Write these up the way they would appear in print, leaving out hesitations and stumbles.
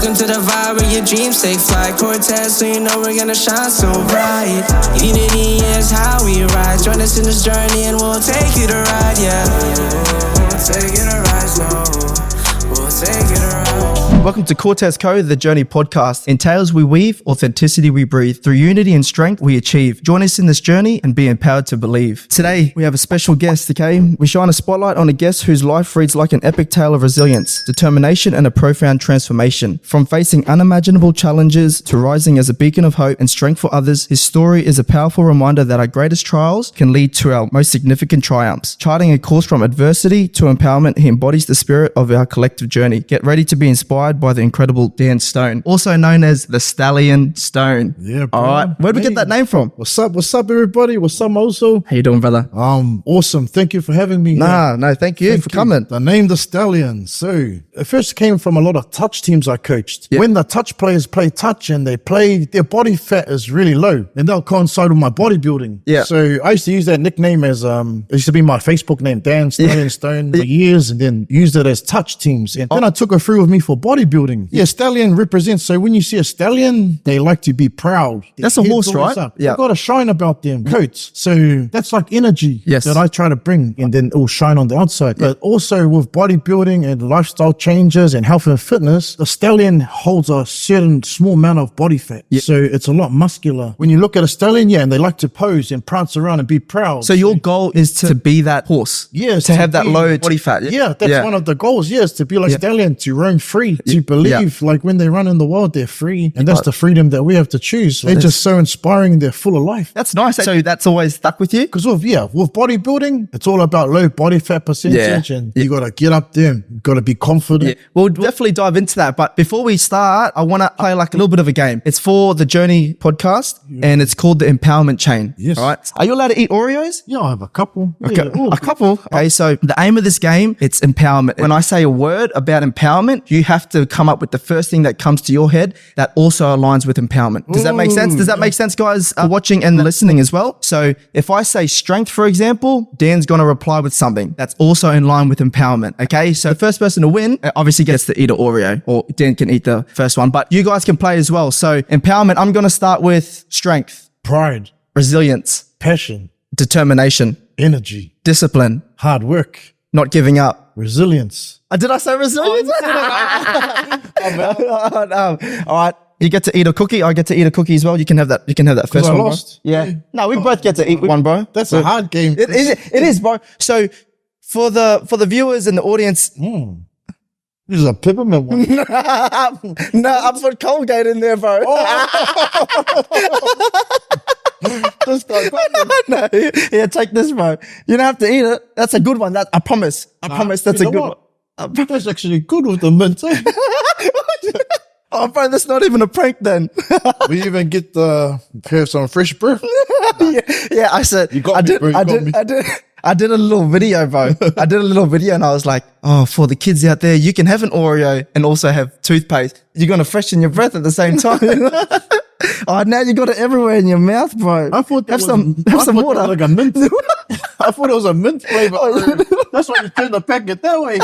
Welcome to the vibe where your dreams take flight. Cortez, so you know we're gonna shine so bright. Unity is how we ride. Join us in this journey and we'll take you to ride, yeah. We'll take you to ride, no. We'll take you to ride. Welcome to Cortez Co, the Journey podcast. In tales we weave, authenticity we breathe. Through unity and strength we achieve. Join us in this journey and be empowered to believe. Today we have a special guest, okay? We shine a spotlight on a guest whose life reads like an epic tale of resilience, determination and a profound transformation. From facing unimaginable challenges to rising as a beacon of hope and strength for others, his story is a powerful reminder that our greatest trials can lead to our most significant triumphs. Charting a course from adversity to empowerment, he embodies the spirit of our collective journey. Get ready to be inspired by the incredible Dan Stone, also known as the Stallion Stone. Yeah, bro. All right. Where'd we get that name from? What's up? What's up, everybody? What's up, also? How you doing, brother? Awesome. Thank you for having me. No, thank you for coming. The name, the Stallion. So it first came from a lot of touch teams I coached. Yep. When the touch players play touch and they play, their body fat is really low, and they'll coincide with my bodybuilding. Yeah. So I used to use that nickname as it used to be my Facebook name, Dan Stallion Stone, for years, and then used it as touch teams. And then I took it through with me for bodybuilding. Yeah, Stallion represents. So when you see a stallion, they like to be proud. That's a horse, right? Yeah. They've got a shine about them, coats. So that's like energy that I try to bring, and then it will shine on the outside. But also with bodybuilding and lifestyle changes and health and fitness, the stallion holds a certain small amount of body fat. So it's a lot muscular. When you look at a stallion, and they like to pose and prance around and be proud. So your goal is to be that horse. Yes. To have that low body fat. Yeah, that's one of the goals. Yes, to be like stallion, to roam free, to believe like when they run in the world, they're free. And that's the freedom that we have to choose. They're just so inspiring. They're full of life. That's nice. So that's always stuck with you? Because with bodybuilding, it's all about low body fat percentage, and you got to get up there. You got to be confident. Yeah. We'll definitely dive into that. But before we start, I want to play like a little bit of a game. It's for the Journey podcast, and it's called the Empowerment Chain. Yes. All right. Are you allowed to eat Oreos? Yeah, I have a couple. Okay. A couple. Okay. So the aim of this game, it's empowerment. When I say a word about empowerment, you have to come up with the first thing that comes to your head that also aligns with empowerment. Does that make sense? Does that make sense, guys, watching and listening as well? So if I say strength, for example, Dan's going to reply with something that's also in line with empowerment. Okay. So the first person to win obviously gets to eat an Oreo, or Dan can eat the first one, but you guys can play as well. So empowerment, I'm going to start with strength, pride, resilience, passion, determination, energy, discipline, hard work, not giving up, resilience. Did I say resilience? All right. You get to eat a cookie. I get to eat a cookie as well. You can have that. You can have that first one. I lost. Bro. Yeah. No, we both get to eat one, bro. That's a hard game. It is, bro. So for the viewers and the audience. This is a peppermint one. No, I put Colgate in there, bro. No. Yeah, take this, bro. You don't have to eat it. That's a good one. I promise. I promise that's a good one. That's actually good with the mint. Oh, bro, that's not even a prank then. We even get have some fresh breath. Yeah, I said, I did a little video, bro. I did a little video and I was like, oh, for the kids out there, you can have an Oreo and also have toothpaste. You're going to freshen your breath at the same time. Oh, now you got it everywhere in your mouth, bro. I thought have some water. Like a mint. I thought it was a mint flavor. That's why you turn the packet that way.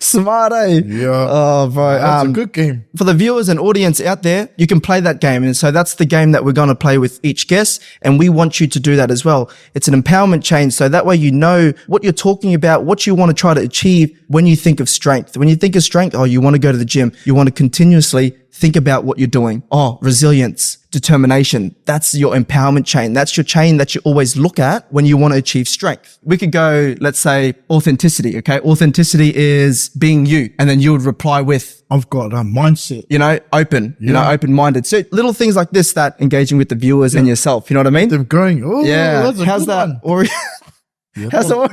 Smart, eh? Yeah. Oh, bro. That's a good game. For the viewers and audience out there, you can play that game. And so that's the game that we're going to play with each guest. And we want you to do that as well. It's an empowerment chain. So that way you know what you're talking about, what you want to try to achieve when you think of strength. When you think of strength, you want to go to the gym. You want to continuously think about what you're doing. Resilience, determination. That's your empowerment chain. That's your chain that you always look at when you want to achieve strength. We could go, let's say, authenticity. Okay. Authenticity is being you. And then you would reply with, I've got a mindset. Open, open-minded. So little things like this that engaging with the viewers and yourself. You know what I mean? Them going, that's a how's good that? one. How's that?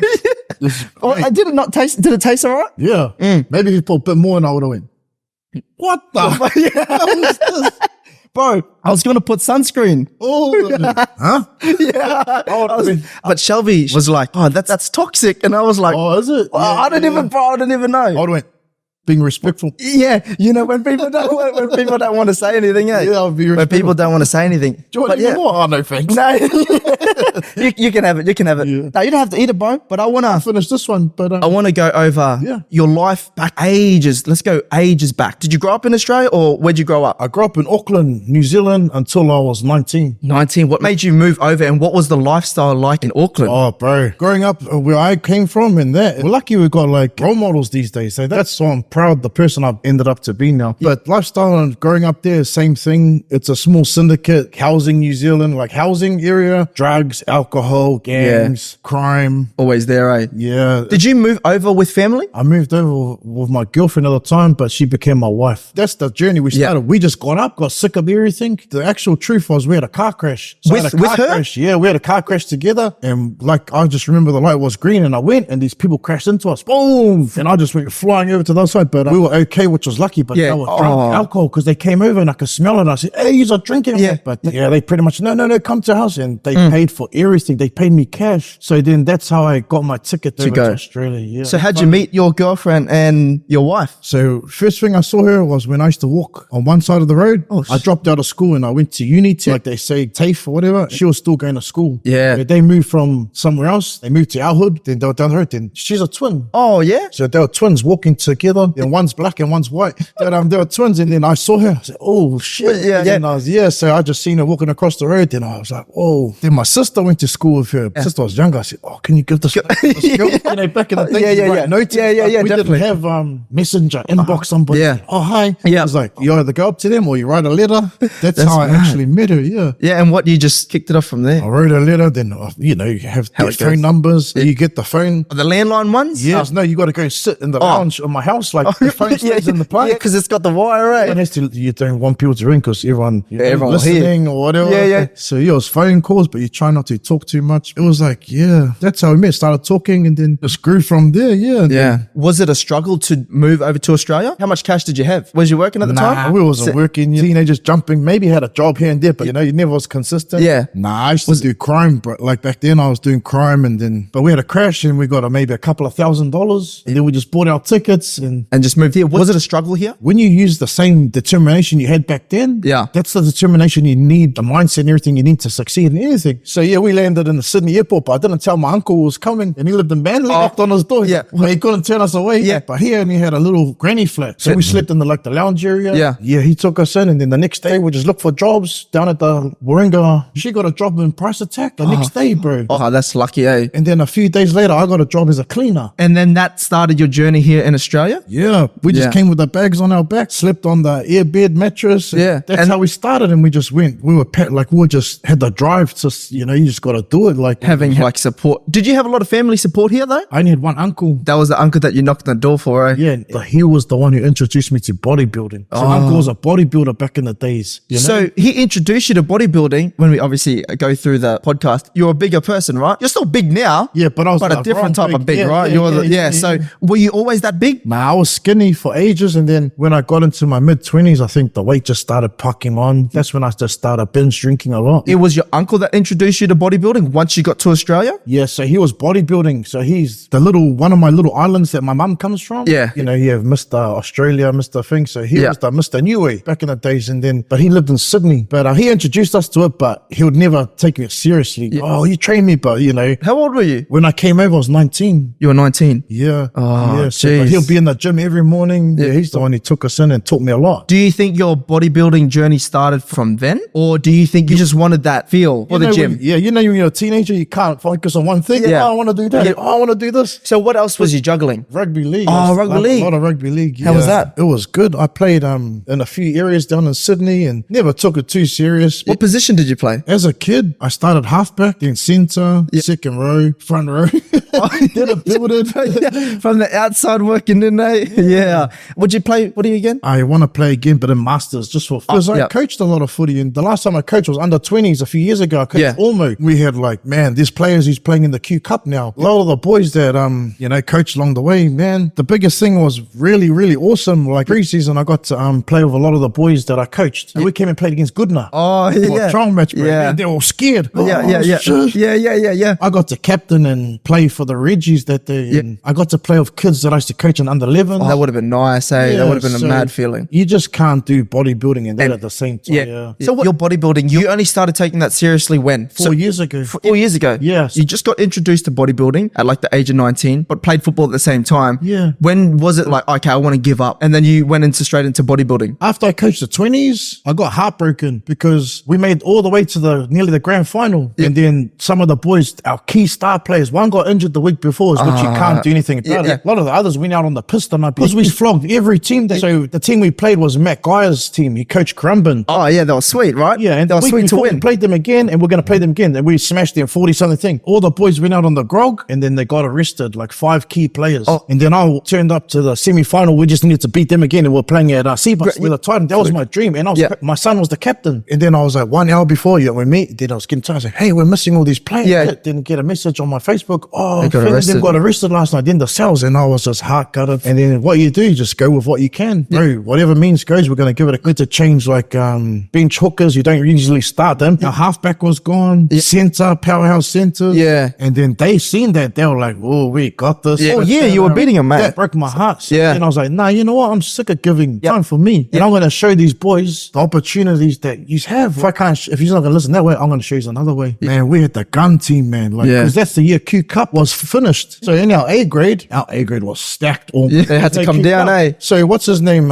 Did it taste all right? Yeah. Maybe if you put a bit more and I would have went, what the? Was this? Bro, I was going to put sunscreen. Huh? Yeah. But Shelby was like, that's toxic. And I was like, is it? I don't even know. I would have went, being respectful. Yeah, you know, when people don't want to say anything, eh? Yeah, I'll be when respectful. people don't want to say anything. Do you want any more? Oh, no, thanks. No, you can have it. You can have it. Yeah. No, you don't have to eat it, bro. But I wanna Finish this one, but I want to go over Yeah. your life back ages. Let's go ages back. Did you grow up in Australia or where'd you grow up? I grew up in Auckland, New Zealand until I was 19. 19. What made you move over and what was the lifestyle like in Auckland? Oh, bro. Growing up where I came from and that, we're lucky we've got like role models these days. So that's why I'm proud the person I've ended up to be now. But lifestyle and growing up there, same thing. It's a small syndicate, housing New Zealand, like housing area, drugs, alcohol, gangs, crime. Always there, eh? Yeah. Did you move over with family? I moved over with my girlfriend at the time, but she became my wife. That's the journey we started. We just got up, got sick of everything. The actual truth was we had a car crash. So I had a car her? crash. Yeah, we had a car crash together. And like, I just remember the light was green and I went and these people crashed into us. Boom! And I just went flying over to the other side. But we were okay, which was lucky. But Yeah. they were drunk alcohol because they came over and I could smell it. And I said, hey, you're drinking. Yeah. But yeah, they pretty much, no, come to the house. And they paid for everything. They paid me cash. So then that's how I got my ticket to go. to Australia. Yeah. So how'd you meet your girlfriend and your wife? So first thing I saw her was when I used to walk on one side of the road. I dropped out of school and I went to uni, like they say, TAFE or whatever. She was still going to school. Yeah. They moved from somewhere else. They moved to our hood. Then they were down the road. Then she's a twin. Oh, yeah? So they were twins walking together. Then one's black and one's white. But they were twins. And then I saw her. I said, oh, shit. Yeah, And then I was, so I just seen her walking across the road. Then I was like, oh. Then my sister went to school with her. Sister was younger. I said, oh, can you give this girl? You know, back in the day, Yeah. notes. Yeah, We definitely. didn't have messenger, inbox somebody. Yeah. Oh, hi. Yeah. I was like, you either go up to them or you write a letter. That's how I right. actually met her, yeah. Yeah, and what, you just kicked it off from there? I wrote a letter, then, you have How their it goes. phone numbers. You get the phone. The landline ones? Yes, no, you got to go sit in the lounge of my house, like the phone stays in the plug. Yeah, because it's got the wire, right? And you don't want people to ring because everyone, everyone will listening or whatever. Yeah. So it was phone calls, but you try not to talk too much. It was like, that's how we met. Started talking and then just grew from there. Yeah. Was it a struggle to move over to Australia? How much cash did you have? Was you working at the time? We wasn't working. Teenagers jumping, maybe had a job here and there, but you never was consistent. Yeah. I used to do crime, but like back then I was doing crime but we had a crash and we got maybe a couple of $1,000 and then we just bought our tickets and just moved here. Was it a struggle here? when you use the same determination you had back then, that's the determination you need, the mindset and everything you need to succeed in anything. So we landed in the Sydney airport, but I didn't tell my uncle was coming and he lived in Manly, knocked on his door. Yeah. Well, he couldn't turn us away. Yeah. But he only had a little granny flat. So we slept in the lounge area. Yeah. He took us in and then the next day we just looked for jobs down at the Warringah. She got a job in Price Attack the next day, bro. Oh, that's lucky, eh? And then a few days later, I got a job as a cleaner. And then that started your journey here in Australia? Yeah, we just came with the bags on our back, slept on the airbed mattress. Yeah. That's how we started and we just went. We were just had the drive to, you just got to do it. Like Having like support. Did you have a lot of family support here though? I only had one uncle. That was the uncle that you knocked on the door for, eh? Yeah, but he was the one who introduced me to bodybuilding. So my uncle was a bodybuilder back in the days. So he introduced you to bodybuilding when we obviously go through the podcast. You're a bigger person, right? You're still big now. Yeah, but I was a like, different wrong type of big, right? So yeah. were you always that big? Nah, I was skinny for ages. And then when I got into my mid-20s, I think the weight just started packing on. That's when I just started binge drinking a lot. It was your uncle that introduced you to bodybuilding once you got to Australia? Yeah, so he was bodybuilding. So he's one of my little islands that my mum comes from. Yeah. You have Mr. Australia, Mr. Thing. So he was the Mr. Niue back in the days. But he lived in Sydney. But he introduced us to it, but he would never take it seriously. Yeah. Oh, you trained me, but How old were you? When I came over, I was 19. You were 19? Yeah. Oh, yeah. So, but he'll be in the gym every morning. Yeah, he's the one who took us in and taught me a lot. Do you think your bodybuilding journey started from then? Or do you think you just wanted that feel for the gym? When you're a teenager, you can't focus on one thing. Yeah. Oh, I want to do that. Yeah. Oh, I want to do this. So what else was you juggling? Rugby league. Oh, rugby league. A lot of rugby league. How was that? It was good. I played in a few areas down in Sydney and never took it too serious. What position did you play? As a kid, I started halfback, then centre, second row, front row. Then I built it. From the outside working, didn't they? Yeah. Would you play footy again? I want to play again, but in Masters, just for because I coached a lot of footy. And the last time I coached was under 20s a few years ago. I coached Olmo. We had there's players who's playing in the Q Cup now. A lot of the boys that, coached along the way, man. The biggest thing was really, really awesome. Like pre-season, I got to play with a lot of the boys that I coached. And we came and played against Goodna. Oh, yeah. Trial match, bro. Yeah. Man, they were all scared. Yeah. I got to captain and play for the Reggies that day. And I got to play with kids that I used to coach in under 11s. 11. that would have been nice, eh? That would have been a mad feeling. You just can't do bodybuilding and that at the same time. Yeah. So what, your bodybuilding, you only started taking that seriously when? 4 years ago. 4 years ago? Yes. You just got introduced to bodybuilding at like the age of 19, but played football at the same time. Yeah. When was it like, okay, I want to give up? And then you went straight into bodybuilding. After I coached the 20s, I got heartbroken because we made all the way to nearly the grand final. And then some of the boys, our key star players, one got injured the week before, which you can't do anything about it. A lot of the others went out on the piss the night because we flogged every team. So the team we played was Matt Geyer's team. He coached Currumbin. Oh yeah, they were sweet, right? Yeah, and they were sweet to win. We played them again, and we're going to play them again. And we smashed them 40-something thing. All the boys went out on the grog, and then they got arrested, like 5 key players. And then I turned up to the semi-final. We just needed to beat them again, and we're playing at Seabus with a Titan. That was my dream. And my son was the captain. And then I was like, 1 hour before we meet, then I was getting tired. I was like, hey, we're missing all these players. Yeah. Didn't get a message on my Facebook. Oh, they got arrested last night in the cells. And I was just heart gutted. And then what you do, you just go with what you can. Bro, whatever means goes. We're going to give it a good to change, like bench hookers. You don't usually start them. Our halfback was gone. Center, powerhouse centers. Yeah. And then they seen that. They were like, oh, we got this. Yeah. Oh, yeah, you were beating them, man. That broke my heart. So and I was like, nah, you know what? I'm sick of giving time for me. And I'm going to show these boys the opportunities that you have. If he's not going to listen that way, I'm going to show you another way. Man, we had the gun team, man. Like, because that's the year Q Cup was finished. So in our A grade was stacked. They had to come down, eh? So what's his name?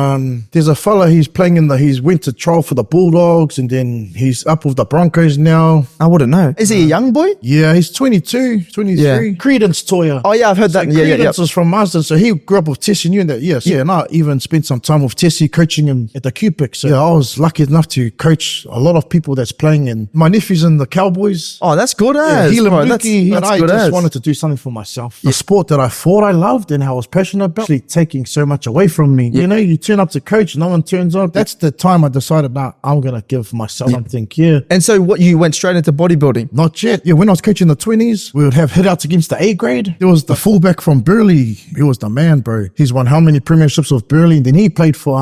There's a fella, he's playing he's went to trial for the Bulldogs, and then he's up with the Broncos now. I wouldn't know. Is he a young boy? Yeah, he's 22, 23. Yeah. Credence Toya. Oh yeah, I've heard that. Credence is from Marsden, so he grew up with Tessie and you and that. Yes. Yeah, and I even spent some time with Tessie coaching him at the Q-Pick. So I was lucky enough to coach a lot of people that's playing, and my nephew's in the Cowboys. Oh, that's good as. I just wanted to do something for myself. The sport that I thought I loved and how I was passionate about, actually taking so much away from me. You know, you turn up to coach, no one turns up. That's the time I decided, I'm going to give myself something. And so what, you went straight into bodybuilding? Not yet. Yeah, when I was coaching the 20s, we would have hit outs against the A grade. There was the fullback from Burleigh. He was the man, bro. He's won how many premierships with Burleigh? And then he played for,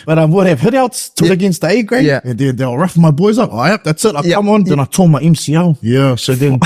but I would have hit outs against the A grade. Yeah. And then they'll rough my boys up. Oh, yep, that's it. I come on. Then I tore my MCL. Yeah. So then,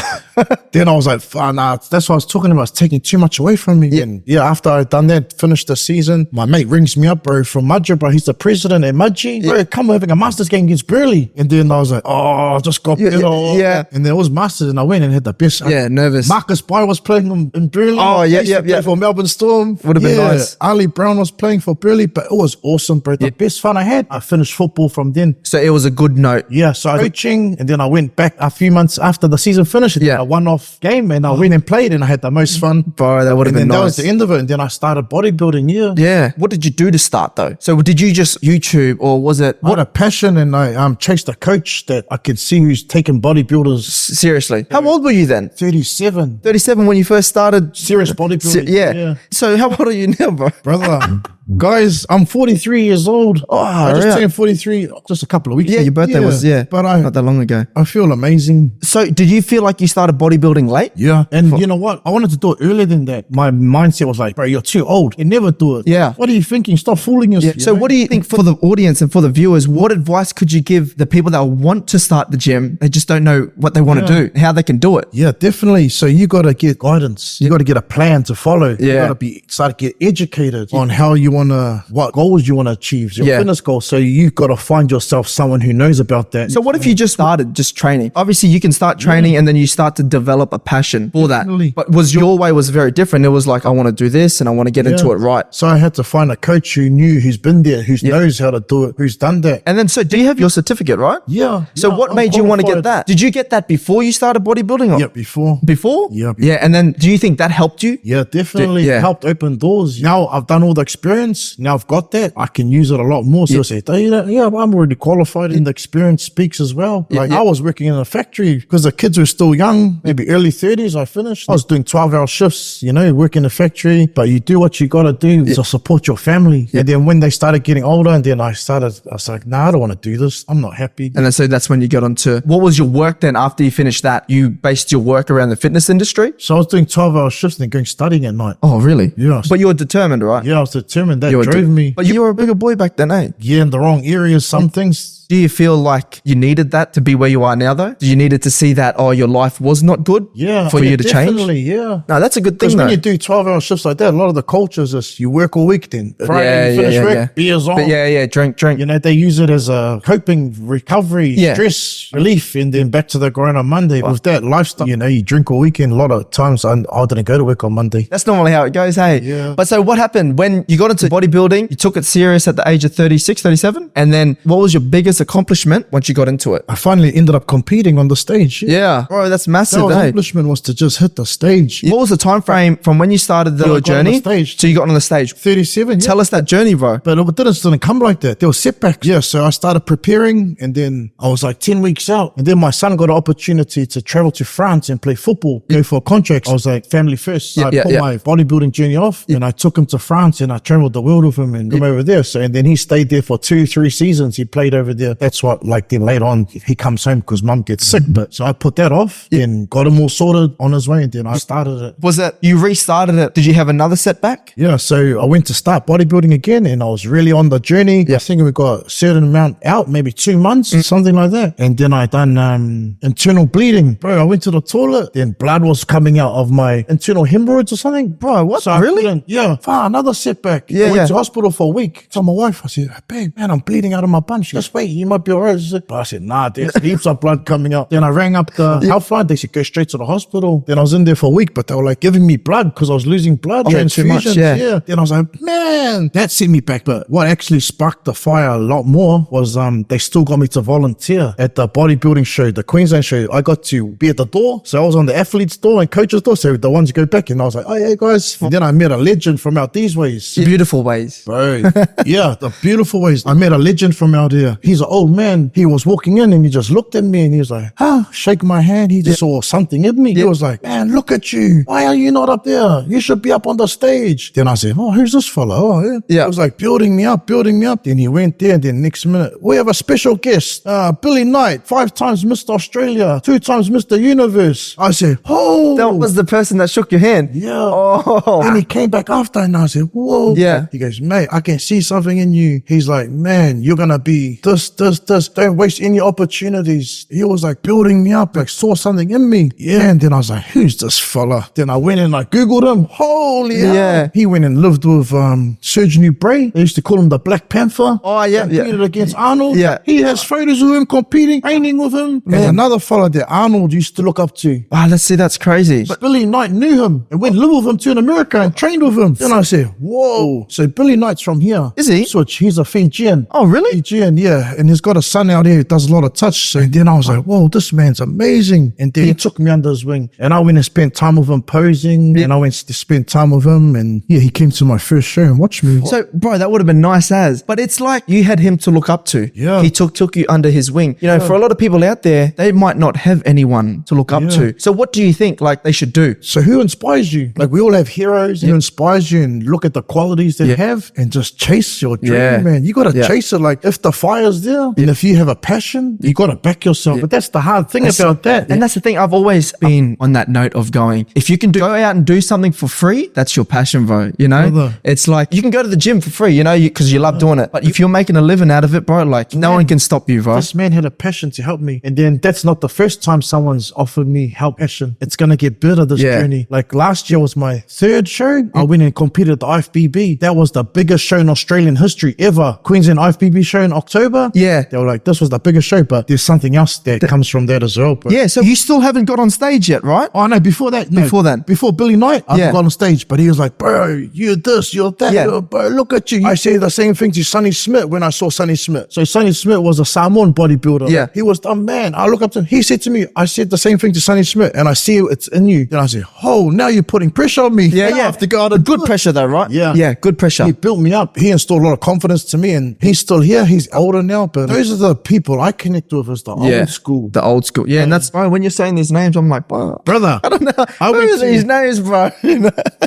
then I was like, nah, that's what I was talking about. It's taking too much away from me. And after I'd done that, finished the season, my mate rings me up, bro, from Mudgee, bro. He's the president at Mudgee. Bro, come having a Masters game against Burleigh. And then I was like, I just got And then it was Masters, and I went and had the best. Nervous. Marcus Bai was playing in Burleigh. Oh, yeah. For Melbourne Storm. Would have been nice. Ali Brown was playing for Burleigh, but it was awesome, bro. The best fun I had. I finished football from then. So it was a good note. Yeah, so I was coaching, and then I went back a few months after the season finished. A one-off game, and I went and played, and I had the most fun. Bro, that would have been nice. That was the end of it, and then I started bodybuilding. Yeah. What did you do to start though? So did you just YouTube, or was it? I had a passion, and I chased a coach that I could see who's taking bodybuilders seriously. How old were you then? 37. 37 when you first started serious bodybuilding. Yeah. So how old are you now, bro? Brother. Guys, I'm 43 years old. I just turned 43 just a couple of weeks ago. Yeah, your birthday was, but not that long ago. I feel amazing. So did you feel like you started bodybuilding late? Yeah. And you know what? I wanted to do it earlier than that. My mindset was like, bro, you're too old. You never do it. Yeah. What are you thinking? Stop fooling yourself. Yeah. So what do you think for the audience and for the viewers, what advice could you give the people that want to start the gym? They just don't know what they want to do, how they can do it. Yeah, definitely. So you got to get guidance. You got to get a plan to follow. You got to start to get educated on how you want to, what goals you want to achieve, your fitness goals. So you got to find yourself someone who knows about that. So what if you just started just training? Obviously you can start training and then you start to develop a passion for that. But your way was very different. It was like, I want to do this and I want to get into it right. So I had to find a coach who's been there, who knows how to do it, who's done that. And then, so do you have your certificate, right? Yeah. So what made you want to get that? Did you get that before you started bodybuilding? Or? Yeah, before. Before? Yeah. Yeah. And then do you think that helped you? Yeah, definitely helped open doors. Now I've done all the experience. Now I've got that. I can use it a lot more. So I say, I'm already qualified, and the experience speaks as well. Like I was working in a factory because the kids were still young, maybe early 30s. I finished. I was doing 12-hour shifts, working in a factory, but you do what you got to do to support your family. And then when they started getting older, and then I was like, nah, I don't want to do this. I'm not happy. And then so that's when you got onto, what was your work then after you finished that? You based your work around the fitness industry? So I was doing 12-hour shifts and then going studying at night. Oh, really? Yeah. But you were determined, right? Yeah, I was determined. That drove me. But you were a bigger boy back then, eh? Yeah, in the wrong areas, some things. years. Do you feel like you needed that to be where you are now though? Do you needed to see that, your life was not good for you to change? Definitely, yeah. No, that's a good thing Because though. when you do 12-hour shifts like that, a lot of the cultures is you work all week, then Friday you finish work, beers on. But drink. You know, they use it as a coping, recovery, stress relief, and then back to the grind on Monday. With that lifestyle, you know, you drink all weekend. A lot of times I didn't go to work on Monday. That's normally how it goes, hey? Yeah. But so what happened when you got into bodybuilding? You took it serious at the age of 36, 37? And then what was your biggest accomplishment once you got into it? I finally ended up competing on the stage. Yeah. Bro, that's massive, The accomplishment was to just hit the stage. What was the time frame from when you started your journey to you got on the stage? 37. Tell us that journey, bro. But it didn't come like that. There were setbacks. Yeah, so I started preparing, and then I was like 10 weeks out. And then my son got an opportunity to travel to France and play football, go for a contract. I was like, family first. So I put my bodybuilding journey off, and I took him to France, and I traveled the world with him and come over there. So, and then he stayed there for 2-3 seasons. He played over there. That's what, like, then later on, he comes home because mum gets sick. But so I put that off, then got him all sorted on his way, and then I started it. Was that you restarted it? Did you have another setback? Yeah, so I went to start bodybuilding again, and I was really on the journey. I think we got a certain amount out, maybe 2 months, something like that. And then I done internal bleeding. Bro, I went to the toilet, then blood was coming out of my internal hemorrhoids or something. Bro, what? So Really? Another setback. I went to hospital for a week. Told my wife, I said, babe, man, I'm bleeding out of my bum. She goes, wait, you might be all right. But I said, nah, there's heaps of blood coming out. Then I rang up the helpline. They said, go straight to the hospital. Then I was in there for a week, but they were like giving me blood because I was losing blood. Too much, Then I was like, man, that sent me back. But what actually sparked the fire a lot more was they still got me to volunteer at the bodybuilding show, the Queensland show. I got to be at the door. So I was on the athlete's door and coach's door. So the ones go back, and I was like, oh yeah, guys. And then I met a legend from out these ways. Beautiful ways. Bro. The beautiful ways. I met a legend from out here. He's an old man. He was walking in and he just looked at me and he was like, shake my hand. He just saw something in me. He was like, man, look at you. Why are you not up there? You should be up on the stage. Then I said, oh, who's this fella? Oh, yeah. He was like building me up. Then he went there, and then next minute, we have a special guest, Billy Knight, 5 times Mr. Australia, 2 times Mr. Universe. I said, oh. That was the person that shook your hand. Yeah. Oh. And he came back after, and I said, whoa. Yeah. He goes, mate, I can see something in you. He's like, man, you're going to be this. Don't waste any opportunities. He was like building me up, like saw something in me. Yeah. And then I was like, who's this fella? Then I went and I Googled him. Holy hell. He went and lived with Serge Nubray. They used to call him the Black Panther. Oh, yeah. Competed against Arnold. Yeah. He has photos of him competing, training with him. And another fella that Arnold used to look up to. Wow, let's see, that's crazy. But Billy Knight knew him and went live with him to in America and trained with him. Then I said, whoa. So Billy Knight's from here. Is he? Switch. He's a Fijian. Oh, really? Fijian, yeah. And he's got a son out here who does a lot of touch. So then I was like, whoa, this man's amazing. And then he took me under his wing. And I went and spent time with him posing. And I went to spend time with him. And he came to my first show and watched me. So, bro, that would have been nice as. But it's like you had him to look up to. Yeah. He took you under his wing. You know, for a lot of people out there, they might not have anyone to look up to. So what do you think like they should do? So who inspires you? Like we all have heroes who inspires you, and look at the qualities they have and just chase your dream, man. You got to chase it. Like if the fire's there and if you have a passion, you got to back yourself. But that's the hard thing about that. And that's the thing. I've always been on that note of going, if you can go out and do something for free, that's your passion, bro. You know, it's like you can go to the gym for free, you know, because you love doing it. But if you're making a living out of it, bro, like no one can stop you, bro. This man had a passion to help me. And then that's not the first time someone's offered me help, passion. It's going to get better this journey. Like last year was my 3rd show. I went and competed at the IFBB. That was the biggest show in Australian history ever. Queensland IFBB show in October. Yeah. They were like, this was the biggest show, but there's something else that comes from that as well. Bro. Yeah. So you still haven't got on stage yet, right? Oh, no, before that. No. Before then. Before Billy Knight, I got on stage, but he was like, bro, you're this, you're that. Bro, look at you. I say the same thing to Sonny Smith when I saw Sonny Smith. So Sonny Smith was a Samoan bodybuilder. Yeah. He was the man. I look up to him. He said to me, I said the same thing to Sonny Smith, and I see it's in you. Then I said, oh, now you're putting pressure on me. Yeah, I have to go out and good pressure though, right? Yeah. Yeah, good pressure. He built me up. He installed a lot of confidence to me, and he's still here. He's older now, but those are the people I connect with as the old school. The old school. Yeah, and that's, bro, when you're saying these names, I'm like, brother, I don't know. Who are these names, bro?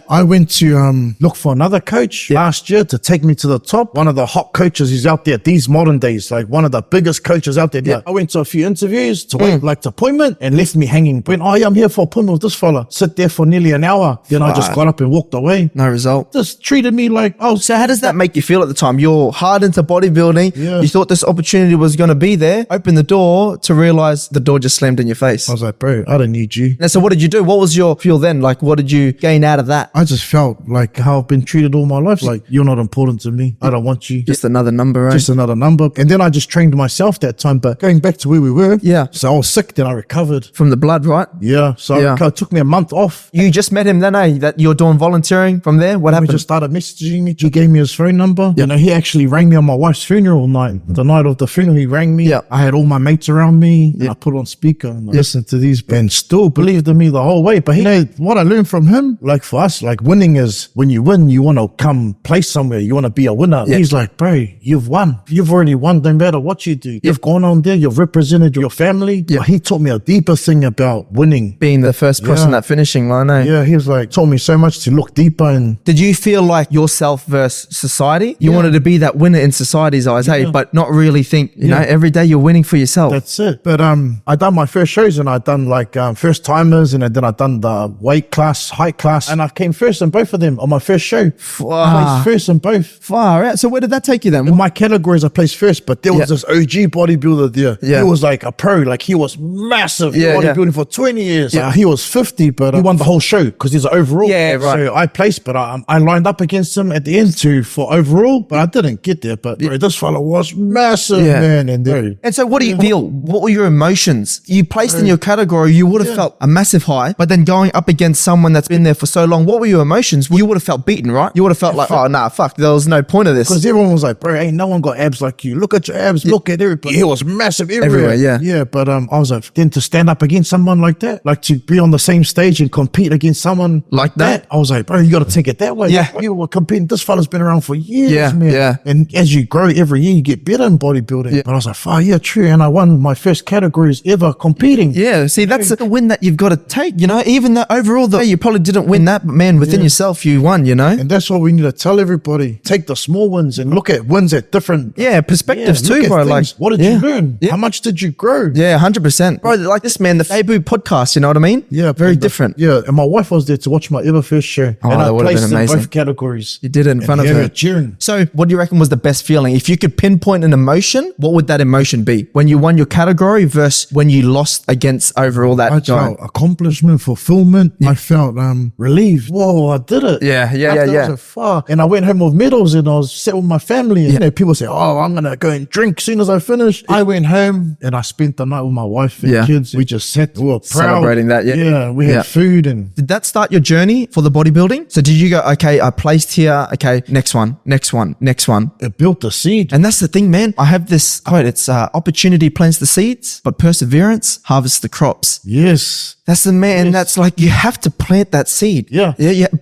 I went to look for another coach last year to take me to the top. One of the hot coaches is out there these modern days, like one of the biggest coaches out there. Yeah. I went to a few interviews to wait like the appointment and left me hanging. Went, oh yeah, I'm here for appointment with this fella. Sit there for nearly an hour. Then I just got up and walked away. No result. Just treated me like, so how does that make you feel at the time? You're hard into bodybuilding. Yeah. You thought this opportunity was going to be there, open the door to realize the door just slammed in your face. I was like, bro, I don't need you. And so what did you do? What was your feel then? Like, what did you gain out of that? I just felt like how I've been treated all my life. Like, you're not important to me. I don't want you. Just another number, right? Just another number. And then I just trained myself that time. But going back to where we were. Yeah. So I was sick, then I recovered. From the blood, right? Yeah. So it took me a month off. You just met him then, that you're doing volunteering from there? What happened? We just started messaging me. He gave me his phone number. You know, he actually rang me on my wife's funeral night. The night of the funeral, he rang me. Yeah. I had all my mates around me. And I put on speaker and I listened to these and still believed in me the whole way. But you know, what I learned from him, like for us, like winning is when you win, you want to come play somewhere. You want to be a winner. Yeah. He's like, bro, you've won. You've already won. No matter what you do. You've gone on there. You've represented your family. Yeah. But he taught me a deeper thing about winning. Being the first crossing that finishing line, eh? Yeah, he was like, taught me so much to look deeper. And did you feel like yourself versus society? You wanted to be that winner in society's eyes, hey, but not really think, you know, every day you're winning for yourself. That's it. But I done my first shows and I done like first timers and then I done the weight class, height class, and I came first in both of them on my first show. I placed first in both. Far out. So where did that take you then? In my categories, I placed first, but there was this OG bodybuilder there. Yeah. He was like a pro, like he was massive bodybuilding for 20 years. Yeah. He was 50, but he won the whole show because he's an overall. Yeah, right. So I placed, but I lined up against him at the end for overall, but I didn't get there. But bro, this fella was massive, man. And so what do you feel? What were your emotions? You placed in your category, you would have felt a massive high, but then going up against someone that's been there for so long, what were your emotions? You would have felt beaten, right? You would have felt like, oh, nah, fuck, there was no point of this. Because everyone was like, bro, ain't no one got abs like you. Look at your abs. Look at everybody. He was massive everywhere. Yeah, but I was like, then to stand up against someone like that, like to be on the same stage and compete against someone like that, I was like, bro, you got to take it that way. Yeah. You were competing. This fella's been around for years, man. Yeah. And as you grow every year, you get better in bodybuilding. Yeah. But I was like, oh, yeah, true. And I won my first categories ever competing. Yeah. See, that's the win that you've got to take, you know, even though overall, you probably didn't win that, but man, within yourself, you won, you know? And that's what we need to tell everybody. Take the small wins and look at wins at different perspectives too, bro. Like, what did you learn? How much did you grow? Yeah, 100%. Bro, like this, man, the Debut podcast, you know what I mean? Yeah. Very different. Yeah. And my wife was there to watch my ever first show. Oh, and that I placed been amazing. in both categories. You did it in front of her. June. So what do you reckon was the best feeling? If you could pinpoint an emotion, what would that emotion be? When you won your category versus when you lost against overall that I guy? felt accomplishment, fulfillment. I felt relieved. Whoa, I did it. Yeah. So far. And I went home with medals and I was set with my family. And you know, people say, oh, I'm going to go and drink as soon as I finish. I went home and I spent the night with my wife and kids. We just sat, we were proud. Celebrating that, Yeah, we had food. And did that start your journey for the bodybuilding? So did you go, okay, I placed here, okay, next one. It built the seed. And that's the thing, man. I have this quote. It's opportunity plants the seeds, but perseverance harvests the crops. Yes. That's the man. Yes. That's like, you have to plant that seed. Yeah.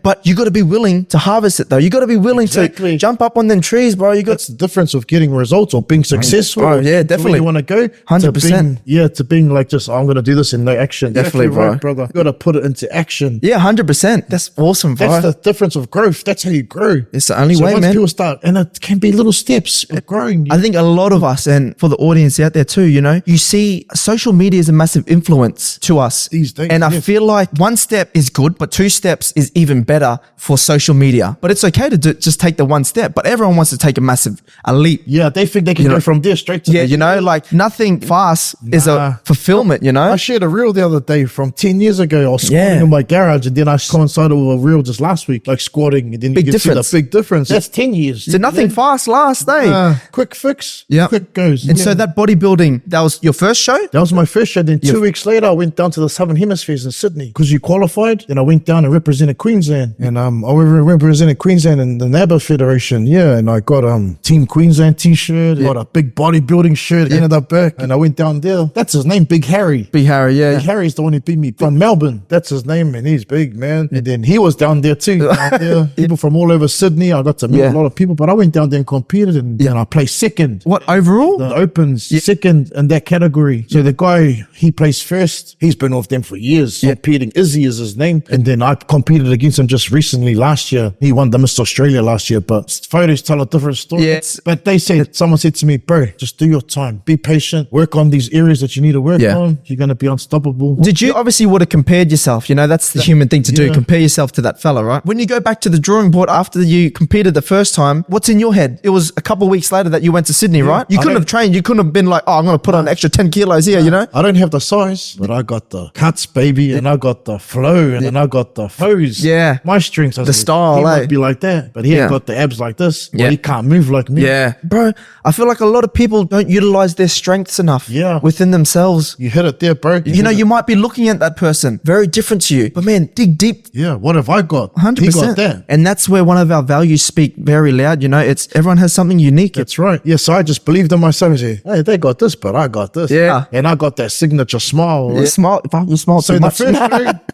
But you got to be willing to harvest it though. You got to be willing to jump up on them trees, bro. That's the difference of getting results or being successful. Oh, yeah, definitely. You want to go 100%. To being like just, I'm going to do this in no action. Definitely, bro. Right, brother. You got to put it into action. Yeah, 100%. That's awesome, bro. That's the difference of growth. That's how you grow. It's the only way, once man. People start, and it can be little steps of growing. I think a lot of us, and for the audience out there too, you know, you see social media is a massive influence to us these days. And I feel like one step is good, but 2 steps is even better for social media. But it's okay to just take the 1 step, but everyone wants to take a leap. Yeah, they think they can go from there straight to you know, like nothing fast is a fulfillment, you know? I shared a reel the other day from 10 years ago. I was squatting in my garage and then I coincided with a reel just last week, like squatting, and then you can see the big difference. That's 10 years. So nothing fast lasts, eh? Quick fix, quick goes. And so that bodybuilding, that was your first show? That was my first show. Then 2 weeks later, I went down to the Southern Hemispheres in Sydney because you qualified. Then I went down and represented Queensland. And I represented Queensland in the NABA Federation. Yeah, and I got Team Queensland t-shirt, got a big bodybuilding shirt, ended up back. And I went down there. That's his name, Big Harry. Big Harry, yeah. Big Harry's the one who beat me from Melbourne. That's his name, and he's big, man. And then he was down there too. Down there. People from all over Sydney. I got to meet a lot of people, but I went down there and competed, and I placed second. What, overall? The Opens, second in that category. So the guy, he placed first. He's been with them for for years. Competing. Izzy is his name. And then I competed against him just recently last year. He won the Miss Australia last year, but photos tell a different story. Yes. But someone said to me, bro, just do your time. Be patient. Work on these areas that you need to work on. You're going to be unstoppable. Did you obviously would have compared yourself? You know, that's the human thing to do. Compare yourself to that fella, right? When you go back to the drawing board after you competed the first time, what's in your head? It was a couple of weeks later that you went to Sydney, right? You couldn't have trained. You couldn't have been like, oh, I'm going to put on an extra 10 kilos here, you know? I don't have the size, but I got the cuts, baby, and I got the flow, and then I got the pose. Yeah. My strengths. The style, he might be like that, but he ain't got the abs like this. Well, he can't move like me. Yeah. Bro, I feel like a lot of people don't utilize their strengths enough within themselves. You hit it there, bro. You know, you might be looking at that person, very different to you, but man, dig deep. Yeah, what have I got? 100%. He got that. And that's where one of our values speak very loud. You know, it's everyone has something unique. That's right. Yeah, so I just believed in myself and said, hey, they got this, but I got this. Yeah. And I got that signature smile. Yeah. Smile. You smile So too much.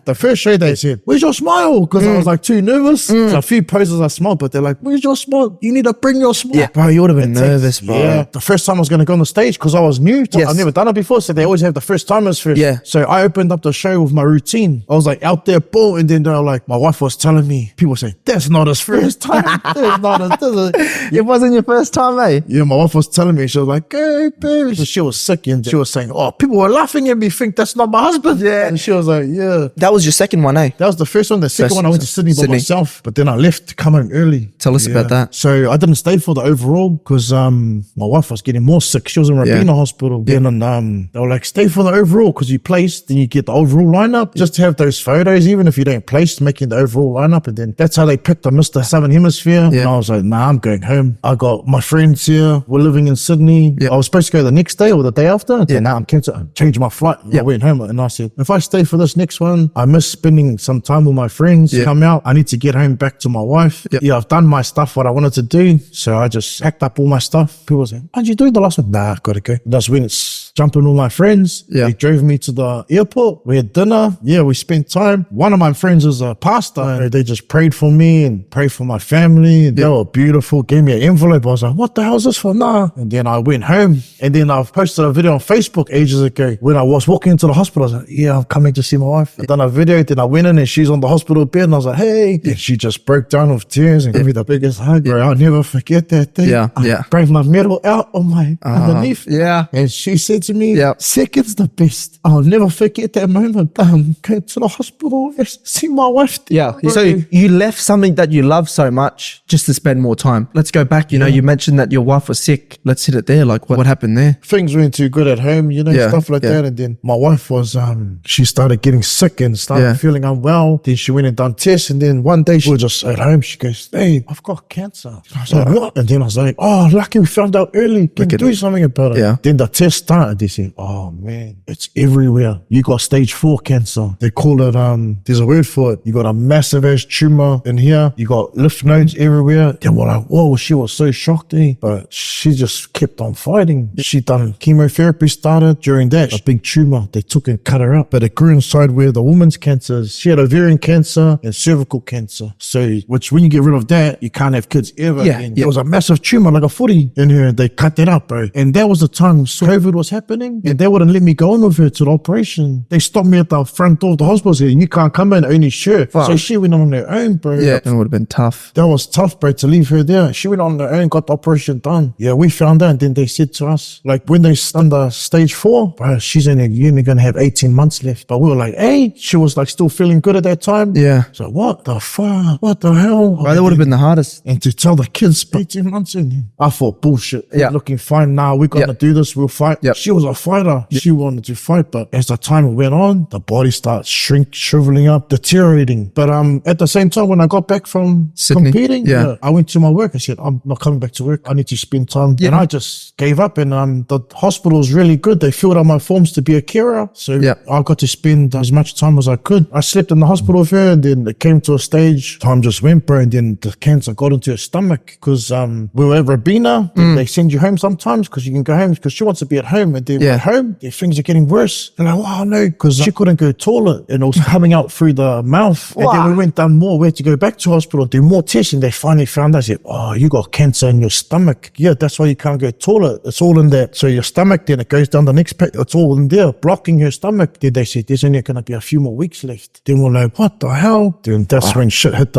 the first show they said, where's your smile? Because I was like too nervous. So a few poses I smiled, but they're like, where's your smile? You need to bring your smile. Yeah. Bro, you would have been nervous, bro. Yeah. The first time I was going to go on the stage because I was new. I've never done it before. So they always have the first timers first. Yeah. So I opened up the show with my routine. I was like out there, boom. And then they were like, my wife was telling me, people say, that's not his first time. That's not It wasn't your first time, eh? Yeah, my wife was telling me, she was like, hey, baby. So she was sick and she was saying, oh, people were laughing at me, think that's not my husband. Yeah. And she was like, yeah. That was your second one, eh? That was the first one. The second one, I went to Sydney by myself, but then I left to come home early. Tell us about that. So I didn't stay for the overall because my wife was getting more sick. She was in Rabina Hospital. Yeah. And they were like, stay for the overall because you placed, then you get the overall lineup. Just to have those photos, even if you don't place, making the overall lineup. And then that's how they picked the Mr. Southern Hemisphere. Yeah. And I was like, nah, I'm going home. I got my friends here. We're living in Sydney. Yeah. I was supposed to go the next day or the day after. Yeah, now I'm canceled. I changed my flight. Yeah. I went home and I said, if I stay for this next one, I miss spending some time with my friends. Yeah. Come out. I need to get home back to my wife. Yeah. Yeah, I've done my stuff, what I wanted to do. So I just packed up all my stuff. People say, how'd you do the last one? Nah, gotta go. That's when it's jumping with my friends. Yeah. They drove me to the airport. We had dinner. Yeah, we spent time. One of my friends is a pastor. And they just prayed for me and prayed for my family. They were beautiful. Gave me an envelope. I was like, what the hell is this for? Nah. And then I went home. And then I've posted a video on Facebook ages ago. When I was walking into the hospital, I was like, yeah, I'm coming to see my wife. I done a video. Then I went in and she's on the hospital bed. And I was like, hey. And she just broke down with tears and gave me the biggest hug. Bro, I'll never forget that thing. Yeah. I brought my medal out on my underneath. Yeah. And she said to me, second's the best. I'll never forget that moment. Going to the hospital, see my wife. Yeah. So you left something that you love so much just to spend more time. Let's go back. You know, you mentioned that your wife was sick. Let's hit it there. Like what happened there? Things weren't too good at home, you know, stuff like that. And then my wife was, she started getting sick and started feeling unwell. Then she went and done tests. And then one day she was just at home. She goes, hey, I've got cancer. I was like, what? And then I was like, oh, lucky we found out early. Can do something about it. Yeah. Then the test started. They said, oh man, it's everywhere. You got stage 4 cancer. They call it, there's a word for it. You got a massive ass tumor in here. You got lymph nodes everywhere. Then we're like, whoa, she was so shocked, eh? But she just kept on fighting. She done chemotherapy started. During that, a big tumor, they took and cut her up. But it grew inside where the woman's cancer is. She had ovarian cancer and cervical cancer. So, which when you get rid of that, you can't have kids ever. Yeah. There was a massive tumor, like a footy in her. They cut that up, bro. And that was the time COVID was happening. And they wouldn't let me go on with her to the operation. They stopped me at the front door of the hospital saying, you can't come in, only sure. So she went on her own, bro. Yeah, it would have been tough. That was tough, bro, to leave her there. She went on her own, got the operation done. Yeah, we found out. And then they said to us, like when they done the stage 4, bro, she's only going to have 18 months left. But we were like, hey, she was like still feeling good at that time. Yeah. So what the fuck? What the hell? Bro, that would have been the hardest. And to tell the kids 18 months in, I thought bullshit. Yeah. Looking fine now. We're going to do this. We'll fight. Yep. She was a fighter. She wanted to fight. But as the time went on, the body starts shriveling up, deteriorating. But at the same time, when I got back from Sydney, competing, I went to my work. I said, I'm not coming back to work. I need to spend time. And I just gave up. And the hospital was really good. They filled out my forms to be a carer. So I got to spend as much time as I could. I slept in the hospital with her. And then it came to a stage, time just went, bro. And then the cancer got into her stomach because we were at Rabina. They send you home sometimes because you can go home because she wants to be at home. And and then went home. Their things are getting worse. And I'm like, oh no, because she couldn't go to the toilet and it was coming out through the mouth. And then we went done more. We had to go back to hospital, do more tests, and they finally found out, said, oh, you got cancer in your stomach. Yeah, that's why you can't go to the toilet. It's all in that. So your stomach, then it goes down the next page. It's all in there, blocking her stomach. Then they said, there's only going to be a few more weeks left. Then we're like, what the hell? Then that's when shit hit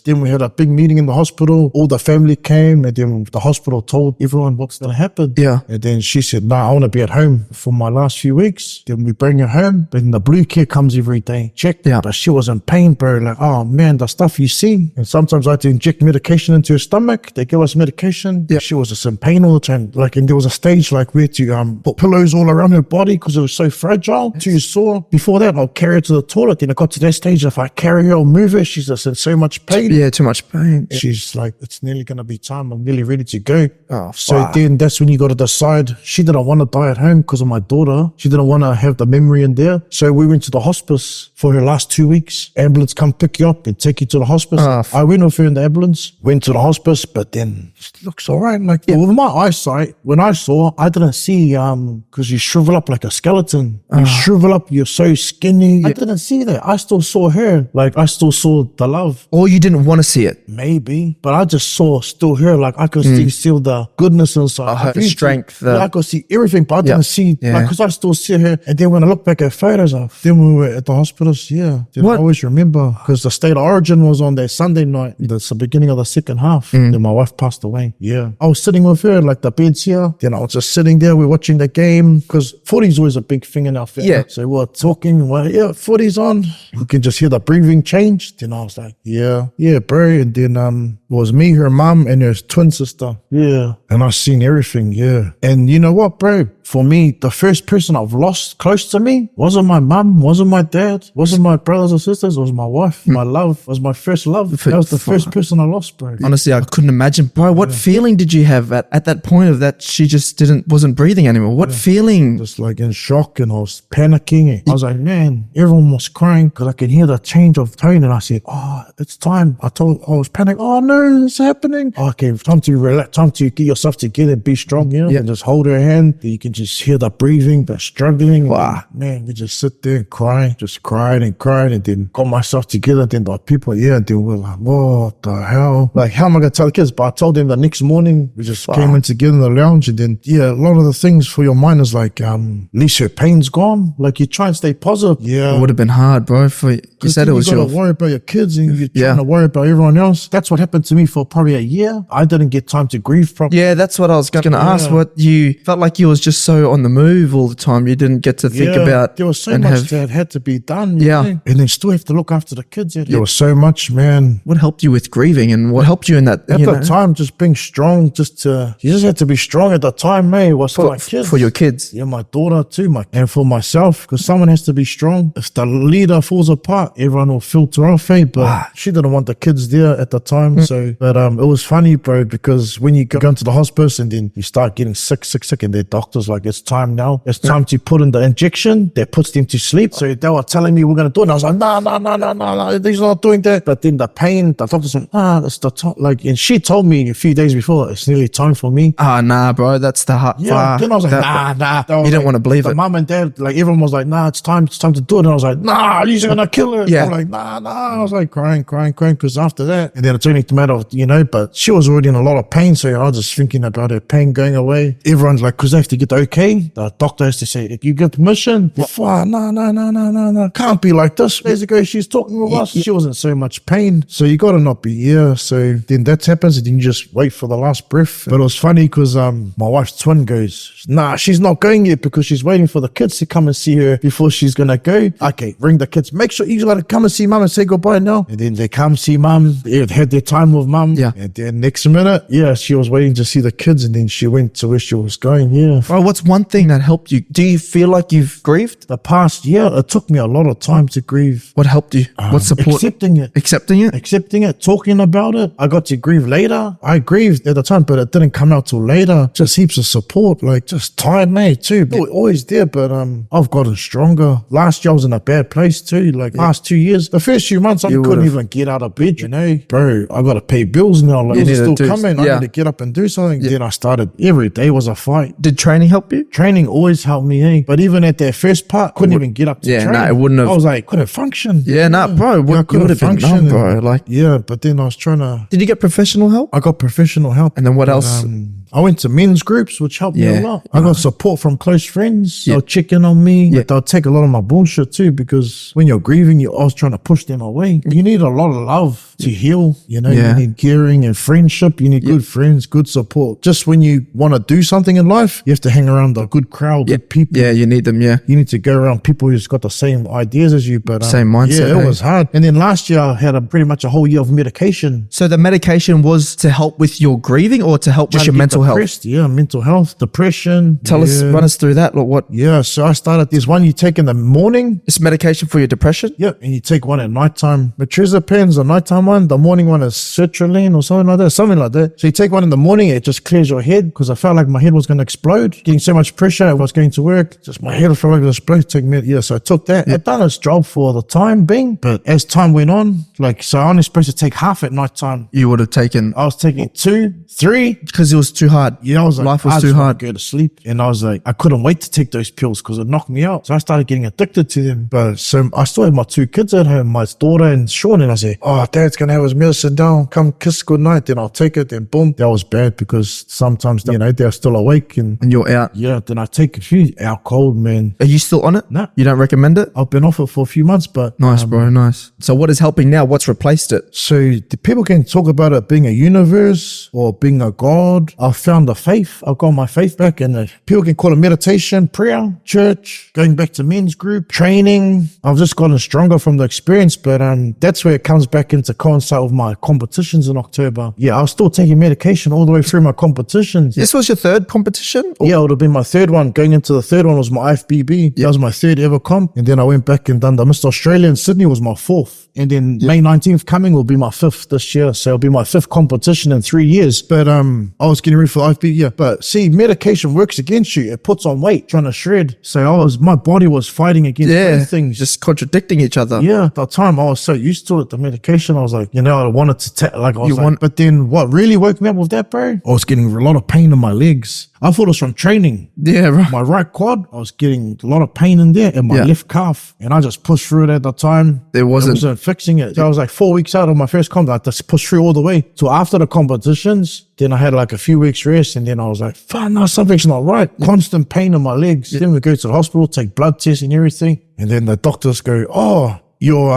then we had a big meeting in the hospital. All the family came, and then the hospital told everyone what's going to happen. Yeah. And then she said, nah, I want to be at home for my last few weeks. Then we bring her home, and the blue care comes every day, check. Yeah. But she was in pain, bro. Like, oh man, the stuff you see. And sometimes I had to inject medication into her stomach. They give us medication. Yeah. She was just in pain all the time. Like, and there was a stage like we had to put pillows all around her body because it was so fragile. Too sore. Before that, I'll carry her to the toilet. Then I got to that stage. If I carry her or move her, she's just in so much pain. Yeah, too much pain. She's like, it's nearly going to be time. I'm nearly ready to go. Oh, so then that's when you got to decide. She didn't want to die at home because of my daughter. She didn't want to have the memory in there. So we went to the hospice for her last 2 weeks. Ambulance come pick you up and take you to the hospice. I went with her in the ambulance, went to the hospice, but then it looks all right. Like, with my eyesight, when I saw, I didn't see, because you shrivel up like a skeleton. You shrivel up, you're so skinny. I didn't see that. I still saw her. Like, I still saw the love. Or you didn't want to see it? Maybe. But I just saw still her. Like, I could see the goodness inside. Her strength. I could see everything, but I didn't see, like, because I still see her. And then when I look back at photos then we were at the hospital, then I always remember, because the state of origin was on that Sunday night. That's the beginning of the second half. Then my wife passed away. Yeah. I was sitting with her, like the bed's here. Then I was just sitting there, we're watching the game, because footy's always a big thing in our family. Yeah. So we're talking, footy's on. You can just hear the breathing change. Then I was like, yeah, bro. And then it was me, her mom, and her twin sister. Yeah. And I seen everything, And you know what, bro? For me, the first person I've lost close to me wasn't my mum, wasn't my dad, wasn't my brothers or sisters, it was my wife. My love was my first love. That was the first person I lost, bro. Honestly, I couldn't imagine. Bro, what feeling did you have at that point of that she just wasn't breathing anymore? What feeling? Just like in shock, and I was panicking. I was like, man, everyone was crying because I could hear the change of tone, and I said, oh, it's time. I was panicking. Oh no, it's happening. Okay, time to relax, time to get yourself together, be strong, and just hold her hand. You can just hear the breathing, the struggling. Wow. Man, we just sit there and cry, just cried, and then got myself together. Then the people, then we're like, what the hell? Like, how am I going to tell the kids? But I told them the next morning, we just came in together in the lounge, and then, a lot of the things for your mind is like, at least her pain's gone. Like, you try and stay positive. Yeah. It would have been hard, bro. You said it was you got to worry about your kids, and you're trying to worry about everyone else. That's what happened to me for probably a year. I didn't get time to grieve properly. Yeah, that's what I was going to ask. What you felt like you was just so on the move all the time. You didn't get to think about. There was so much that had to be done. Yeah. And then still have to look after the kids. There was so much, man. What helped you with grieving, and what helped you in that? At the time, just being strong, you just had to be strong at the time, mate. Was for my kids. For your kids. Yeah, my daughter too, and for myself, because someone has to be strong. If the leader falls apart, everyone will filter off, but she didn't want the kids there at the time. But it was funny, bro, because when you go into the hospice and then you start getting sick, and their doctor's like, it's time now. It's time to put in the injection that puts them to sleep. So they were telling me we're going to do it. And I was like, no, they're not doing that. But then the pain, the doctor said, that's the time. Like, and she told me a few days before, it's nearly time for me. Nah, bro, that's the hard. Yeah, then I was like, nah. You didn't want to believe it. Mom and dad, like, everyone was like, it's time to do it. And I was like, you're going to kill her. Yeah. I'm like, nah. I was like crying, because after that, and then it's only a matter of, but she was already in a lot of pain. So I was just thinking about her pain going away. Everyone's like, because they have to get the okay. The doctor has to say, if you get permission, no, can't be like this. Days ago, she's talking with us. She was in so much pain. So you got to not be here. So then that happens, and then you just wait for the last breath. But it was funny because my wife's twin goes, she's not going yet because she's waiting for the kids to come and see her before she's going to go. Okay, ring the kids. Make sure you got to come and see mum and say goodbye now. And then they come see mum. They had their time with mum. Yeah. And then next minute, she was waiting to see the kids, and then she went to where she was going. Yeah. Bro, what's one thing that helped you? Do you feel like you've grieved? The past year, it took me a lot of time to grieve. What helped you? What support? Accepting it, talking about it. I got to grieve later. I grieved at the time, but it didn't come out till later. Just heaps of support, like just time, mate, too. But always there, but I've gotten stronger. Last year I was in a bad place too. Like last 2 years, the first few months I couldn't even get out of bed. Bro, I got to pay bills now. Like it's still coming. I need to get up and do something. Then I started. Every day was a fight. Did training training help you? Training always helped me, eh? But even at that first part, couldn't even get up to train. It wouldn't have. I was like, couldn't function. Yeah, bro. You What would have been numb, bro? Like, yeah, but then I was trying to. Did you get professional help? I got professional help. And then what else? I went to men's groups, which helped me a lot. I got support from close friends. They'll check in on me. They'll take a lot of my bullshit too, because when you're grieving, you're always trying to push them away. You need a lot of love to heal. You know, you need caring and friendship. You need good friends, good support. Just when you want to do something in life, you have to hang around a good crowd, good people. Yeah, you need them, You need to go around people who's got the same ideas as you, but same mindset. Yeah, it was hard. And then last year, I had pretty much a whole year of medication. So the medication was to help with your grieving or to help just your mental health? Yeah, mental health, depression. Run us through that. Like what? Yeah, so I started, there's one you take in the morning. It's medication for your depression? Yeah, and you take one at nighttime. Metrizapin's a nighttime one. The morning one is sertraline or something like that. So you take one in the morning, it just clears your head, because I felt like my head was going to explode. Getting so much pressure, I was going to work. Just my head felt like it was exploding. So I took that. It done its job for the time being, but as time went on, so I only supposed to take half at nighttime. You would have taken... I was taking 2, 3. Because it was too hard. Yeah, I was like, life was too hard. Go to sleep, and I was like, I couldn't wait to take those pills because it knocked me out. So I started getting addicted to them. But so I still had my 2 kids at home, my daughter and Sean, and I said, "Oh, Dad's gonna have his medicine down. Come kiss goodnight." Then I'll take it. Then boom, that was bad because sometimes they're still awake and you're out. Yeah, then I take a few out cold, man. Are you still on it? No, you don't recommend it. I've been off it for a few months, but nice, bro, nice. So what is helping now? What's replaced it? So the people can talk about it being a universe or being a god. I found the faith. I've got my faith back, and people can call it meditation, prayer, church, going back to men's group, training. I've just gotten stronger from the experience, but that's where it comes back into coincide with my competitions in October. Yeah, I was still taking medication all the way through my competitions. This was your 3rd competition? Yeah, it would have been my 3rd one. Going into the 3rd one was my IFBB. That was my 3rd ever comp. And then I went back and done the Mr. Australia in Sydney was my 4th. And then May 19th coming will be my 5th this year. So it'll be my 5th competition in 3 years. But I was getting ready for the IFBB. Yeah, but see, medication works against you. It puts on weight, trying to shred. So my body was fighting against those things. Just contradicting each other. Yeah, at the time I was so used to it, the medication. I was like, I wanted to but then what really woke me up with that, bro? I was getting a lot of pain in my legs. I thought it was from training. Yeah, right. My right quad, I was getting a lot of pain in there, and my left calf. And I just pushed through it at the time. It wasn't fixing it. So I was like 4 weeks out of my first comp. I had to push through all the way. So after the competitions, then I had like a few weeks rest, and then I was like, fuck, no, something's not right. Constant pain in my legs. Then we go to the hospital, take blood tests and everything. And then the doctors go, "Oh, your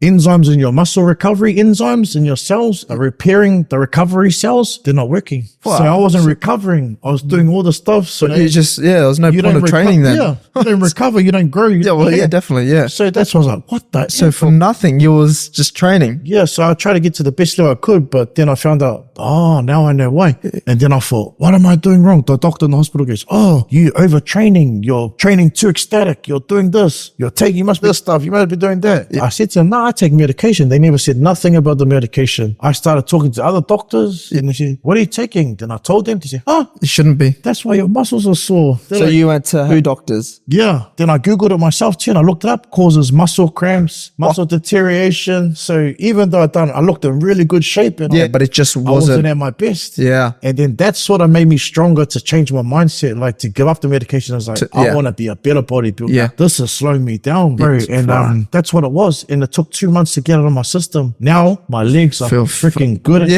enzymes in your muscle recovery enzymes in your cells are repairing the recovery cells. They're not working." Wow. So I wasn't recovering. I was doing all the stuff. So you just, there was no point of training then. Yeah, you don't recover, you don't grow. Definitely, yeah. So that's why I was like, what the? So from nothing, you was just training. Yeah, so I tried to get to the best level I could, but then I found out, now I know why. And then I thought, what am I doing wrong? The doctor in the hospital goes, you overtraining. You're training too ecstatic. You're doing this. You must be this stuff. You must be doing that. Yeah. I said to them, no, I take medication. They never said nothing about the medication. I started talking to other doctors, and they said, what are you taking? Then I told them. They said, it shouldn't be. That's why your muscles are sore. So you went to who doctors? Yeah. Then I Googled it myself too, and I looked it up. Causes muscle cramps, muscle deterioration. So even though I looked in really good shape, and but it just wasn't. I wasn't at my best. Yeah. And then that sort of made me stronger to change my mindset, like to give up the medication. I was like, I want to be a better bodybuilder. Yeah. This is slowing me down, bro. And that's what it was. And it took 2 months to get it on my system. Now my legs are freaking good.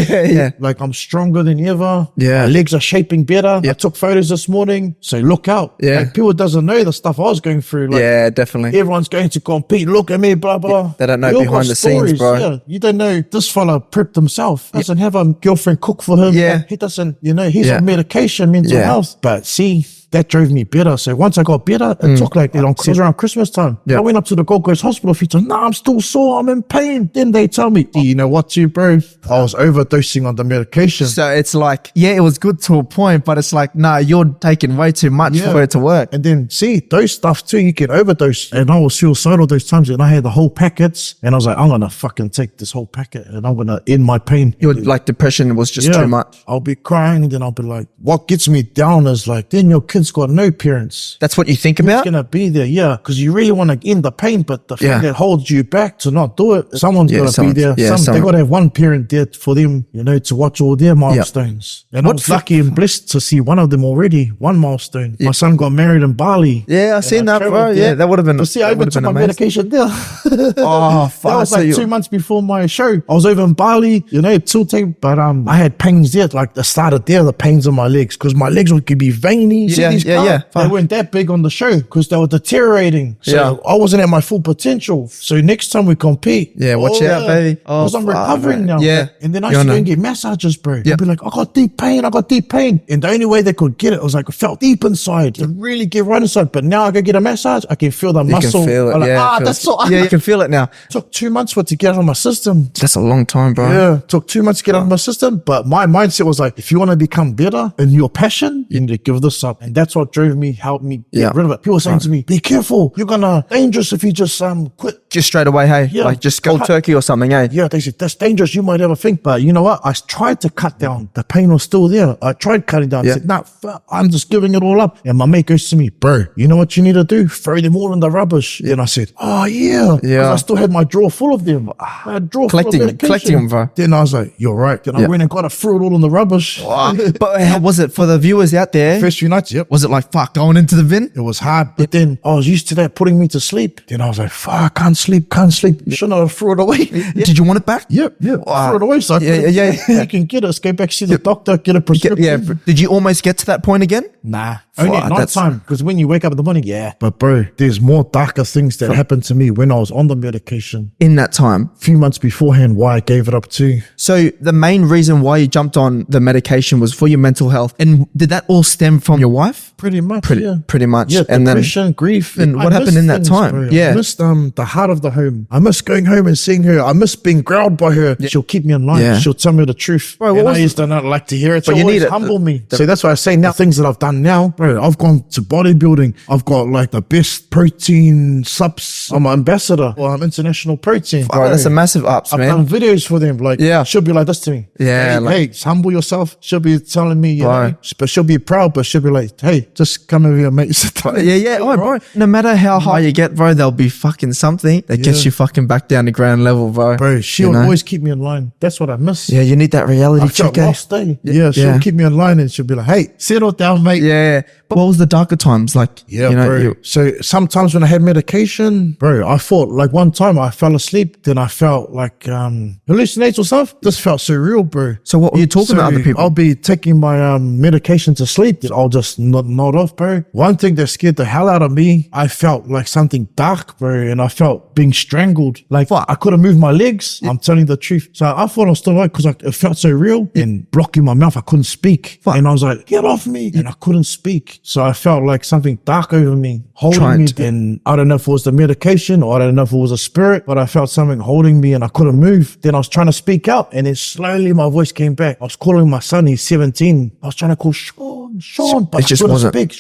Like I'm stronger than ever. Yeah. My legs are shaping better. I took photos this morning. So look out. Yeah. Like people doesn't know the stuff I was going through. Like, definitely. Everyone's going to compete. Look at me, blah, blah. They don't know behind the scenes, bro. Yeah. You don't know this fella prepped himself. He doesn't have a girlfriend cook for him. Yeah. He doesn't, he's on medication, mental health. But see, that drove me better. So once I got better, it took it was around Christmas time. I went up to the Gold Coast Hospital. He said, I'm still sore. I'm in pain. Then they tell me, you know what, bro? I was overdosing on the medication. So it's like, it was good to a point, but it's like, you're taking way too much for it to work. And then see, those stuff too, you can overdose. And I was suicidal those times, and I had the whole packets, and I was like, I'm going to fucking take this whole packet, and I'm going to end my pain. Your depression was just too much. I'll be crying, and then I'll be like, what gets me down is like, then your kids infant's got no parents. That's what you think Who's about? going to be there? Yeah, because you really want to end the pain, but the thing that holds you back to not do it, someone's got to be there. They got to have one parent there for them, you know, to watch all their milestones. And I was lucky and blessed to see one of them already, one milestone. My son got married in Bali. Yeah, I seen that, bro. Yeah, that would have been. But see, I even took my medication there. Oh, fuck. That was like 2 months before my show. I was over in Bali, you know, tilting, but I had pains there. Like the started there, the pains on my legs, because my legs could be veiny. They weren't that big on the show because they were deteriorating. So I wasn't at my full potential. So next time we compete, watch out, baby. Because I'm recovering now. Yeah, and then I used to go and get massages, bro. I'd be like, I got deep pain. And the only way they could get it was like, I felt deep inside to really get right inside. But now I go get a massage, I can feel the muscle. You can feel it. Like, that's so. Yeah, you can feel it now. Took 2 months for it to get out of my system. That's a long time, bro. Yeah, took 2 months to get out of my system. But my mindset was like, if you want to become better in your passion, you need to give this up. And that's what helped me get rid of it. People were saying to me, be careful, you're gonna dangerous if you just quit. Just straight away, hey, like just cold turkey or something, hey? Yeah, they said, that's dangerous, you might ever think. But you know what? I tried to cut down. The pain was still there. I tried cutting down. I said, nah, I'm just giving it all up. And my mate goes to me, bro, you know what you need to do? Throw them all in the rubbish. And I said, oh yeah. I still had my drawer full of them. I had a drawer collecting them, bro. Then I was like, you're right. Then I went and got it, threw it all in the rubbish. But how was it for the viewers out there? First few nights, was it like, fuck, going into the bin? It was hard, but then I was used to that putting me to sleep. Then I was like, fuck, can't sleep. Shouldn't have threw it away. Did you want it back? Yep. I threw it away. So you can get it, go back, see the doctor, get a prescription. Did you almost get to that point again? Nah. Only at night time, because when you wake up in the morning, But bro, there's more darker things that happened to me when I was on the medication. In that time? A few months beforehand, why I gave it up too. So the main reason why you jumped on the medication was for your mental health. And did that all stem from your wife? Pretty much, Pretty much. Yeah, and depression, grief. And what happened in that time? Bro. I missed the heart of the home. I miss going home and seeing her. I miss being growled by her. She'll keep me in line. She'll tell me the truth. Bro, and I used to not like to hear it. But you need it. Humble me. So that's why I say now, things that I've done now, bro, I've gone to bodybuilding. I've got like the best protein subs. I'm an ambassador for international protein. Bro, that's a massive ups, man. I've done videos for them. Like, she'll be like this to me. Hey, humble yourself. She'll be telling me, you know, but she'll be proud, but she'll be like, hey, just come over here, mate. Bro. No matter how high you get, bro, there'll be fucking something that gets you fucking back down to ground level, bro. Bro, she'll always keep me in line. That's what I miss. Yeah, you need that reality check. Lost, she'll keep me in line and she'll be like, hey, settle down, mate. But what was the darker times like? Bro. So sometimes when I had medication, bro, I thought like one time I fell asleep, then I felt like hallucinates or something. This felt so real, bro. So what were you talking to other people? I'll be taking my medication to sleep, then I'll just nod off, bro. One thing that scared the hell out of me, I felt like something dark, bro, and I felt being strangled. Like I couldn't move my legs. I'm telling the truth. So I thought I was still alive because it felt so real and blocking my mouth. I couldn't speak. And I was like, get off me. And I couldn't speak. So I felt like something dark over me, holding me. And I don't know if it was the medication or I don't know if it was a spirit, but I felt something holding me and I couldn't move. Then I was trying to speak out and then slowly my voice came back. I was calling my son, he's 17. I was trying to call Sean, but it just wasn't big.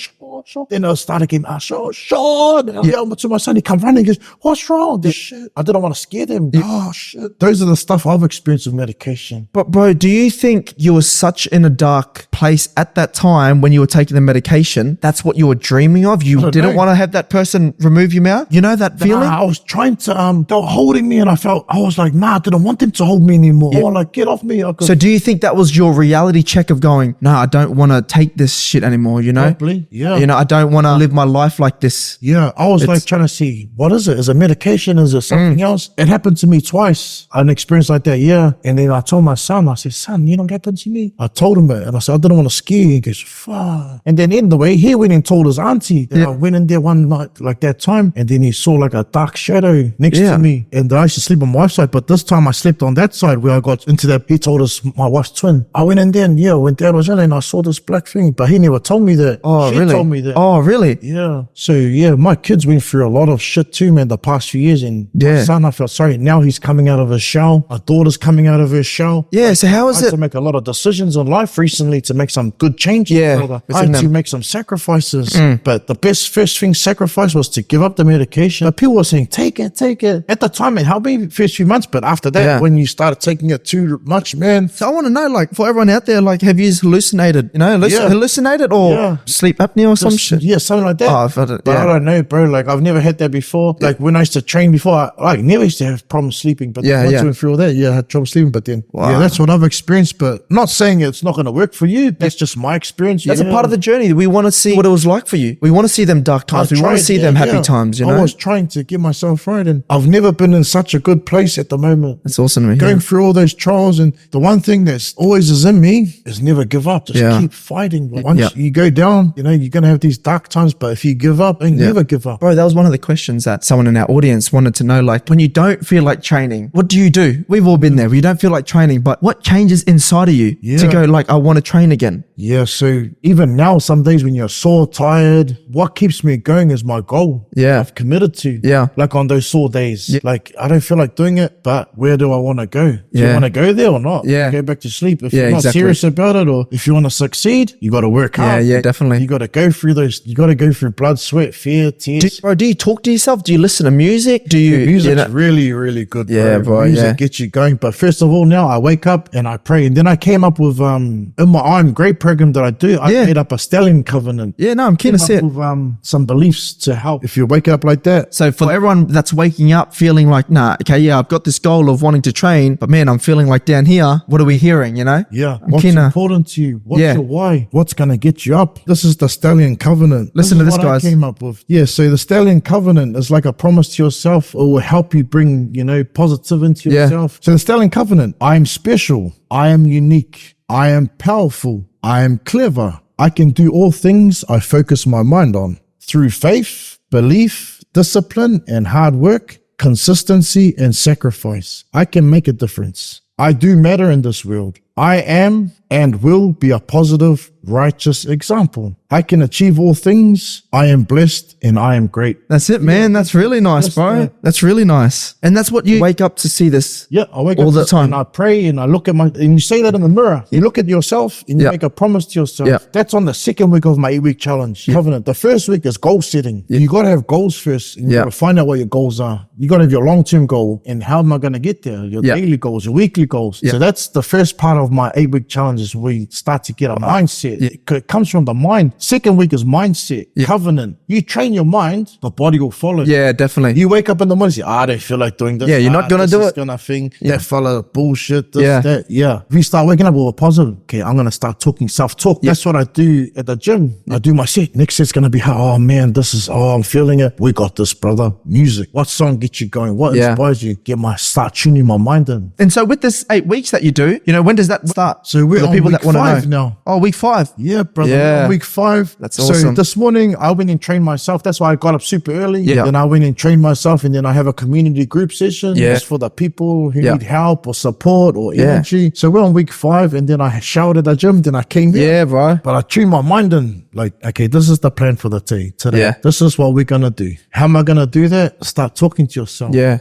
Sean. Then I started again, Sean. And I yelled to my son, he come running, he goes, what's wrong? This shit. I didn't want to scare them. Oh shit. Those are the stuff I've experienced with medication. But bro, do you think you were such in a dark place at that time when you were taking the medication? That's what you were dreaming of? You didn't want to have that person remove your mouth? You know that feeling? I was trying to, they were holding me and I was like, I didn't want them to hold me anymore. I want to get off me. So do you think that was your reality check of going, I don't want to take this shit anymore, you know? Probably, yeah. You know, I don't want to live my life like this. Yeah, I was like trying to see, what is it? Is it medication? Is it something else? It happened to me twice, an experience like that, And then I told my son, I said, son, you don't get that to me. I told him it and I said, I didn't want to scare you. He goes, fuck. And then in the way, he went and told his auntie. I went in there one night like that time and then he saw like a dark shadow next to me. And I used to sleep on my wife's side, but this time I slept on that side where I got into that. He told us my wife's twin. I went in there and when Dad was in and I saw this black thing, but he never told me that. Oh, she really? told me that. Oh, really? Yeah. So my kids went through a lot of shit too, man, the past few years. And my son, I felt sorry. Now he's coming out of his shell. My daughter's coming out of her shell. Yeah. So how is I had to make a lot of decisions in life recently to make some good changes. Yeah. I had to make some sacrifices. But the best first thing sacrifice was to give up the medication. But people were saying, take it. At the time, it helped me first few months. But after that, when you started taking it too much, man. So I want to know, like, for everyone out there, like, have you hallucinated, hallucinated or sleep apnea or something? some shit. Yeah, something like that. Oh, I've had it, but yeah. I don't know, bro. Like, I've never had that before. Like, when I used to train before, I never used to have problems sleeping. But once I went through all that, I had trouble sleeping. But then, that's what I've experienced. But not saying it's not going to work for you. That's just my experience. That's a part of the journey. We want to see what it was like for you. We want to see them dark times. We want to see them happy times, you know? I was trying to get myself right, and I've never been in such a good place at the moment. That's awesome to hear. Going through all those trials, and the one thing that's always is in me is never give up. Just keep fighting. Like, once you go down, you're going to have these dark times, but if you give up, then never give up. Bro, that was one of the questions that someone in our audience wanted to know. Like, when you don't feel like training, what do you do? We've all been there. You don't feel like training, but what changes inside of you to go like, I want to train again? Yeah, so even now, some days when you're sore, tired, what keeps me going is my goal. Yeah. I've committed to. Yeah. Like on those sore days, like I don't feel like doing it, but where do I want to go? Do you want to go there or not? Yeah. Go back to sleep. If you're not serious about it, or if you want to succeed, you got to work hard. Yeah, definitely. You got to go through those, you got to go through blood, sweat, fear, tears. Do you talk to yourself? Do you listen to music? Do you? Music's really, really good. Yeah, bro. Music gets you going. But first of all, now I wake up and I pray. And then I came up with, in my I'm Great program that I do, I made up a stallion covenant. Yeah, no, I'm keen to see it. With, some beliefs to help if you wake up like that. So for everyone that's waking up feeling like, I've got this goal of wanting to train, but man, I'm feeling like down here, what are we hearing, Yeah. What's important to you? What's your why? What's going to get you up? This is the Stallion Covenant. Listen to this, guys. I came up with. Yeah, so the Stallion Covenant is like a promise to yourself. It will help you bring, positive into yourself. So the Stallion Covenant, I am special. I am unique. I am powerful. I am clever. I can do all things I focus my mind on. Through faith, belief, discipline, and hard work, consistency, and sacrifice, I can make a difference. I do matter in this world. I am and will be a positive, righteous example. I can achieve all things. I am blessed and I am great. That's it, man. That's really nice, bro. That's really nice. And that's what you wake up to see this. Yeah, I wake all up the time. And I pray and I look at and you say that in the mirror. You look at yourself and you make a promise to yourself. Yeah. That's on the second week of my 8-week challenge covenant. The first week is goal setting. You got to have goals first. And you got to find out what your goals are. You got to have your long-term goal and how am I going to get there? Your daily goals, your weekly goals. So that's the first part of my 8-week challenge is we start to get a mindset. It comes from the mind. Second week is mindset, covenant. You train your mind, the body will follow. Yeah, definitely. You wake up in the morning, say, I don't feel like doing this. Yeah, you're not going to do it. Gonna thing. That fella bullshit, that. Yeah. If you start waking up with a positive, okay, I'm going to start talking self-talk. That's what I do at the gym. I do my set. Next set's going to be, oh man, I'm feeling it. We got this, brother. Music. What song gets you going? What inspires you? Start tuning my mind in. And so with this 8 weeks that you do, when does that start? So we're the on people week that want to 5 know now. Oh, week 5. Yeah, brother. Yeah. On week 5. That's awesome. So this morning I went and trained myself. That's why I got up super early. Yeah. Then I went and trained myself, and then I have a community group session. Yeah. That's for the people who need help or support or energy. So we're on week 5, and then I showered at the gym. Then I came here. Yeah, bro. But I tuned my mind in. Like, okay, this is the plan for the day today. Yeah. This is what we're gonna do. How am I gonna do that? Start talking to yourself. Yeah.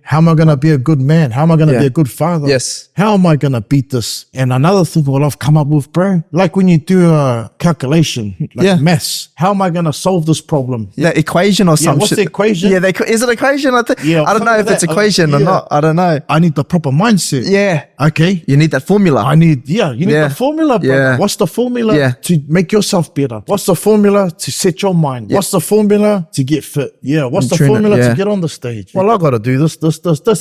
How am I gonna be a good man? How am I gonna be a good father? Yes. How am I gonna beat this? And another thing what I've come up with, bro, like when you do a calculation, like maths, how am I gonna solve this problem? The equation or something. What's the equation? Yeah, is it equation? I don't know if it's equation or not. I don't know. I need the proper mindset. Yeah. Okay. You need that formula. You need the formula, bro. Yeah. What's the formula to make yourself better? What's the formula to set your mind? What's the formula to get fit? Yeah. What's the formula to get on the stage? Well, I got to do this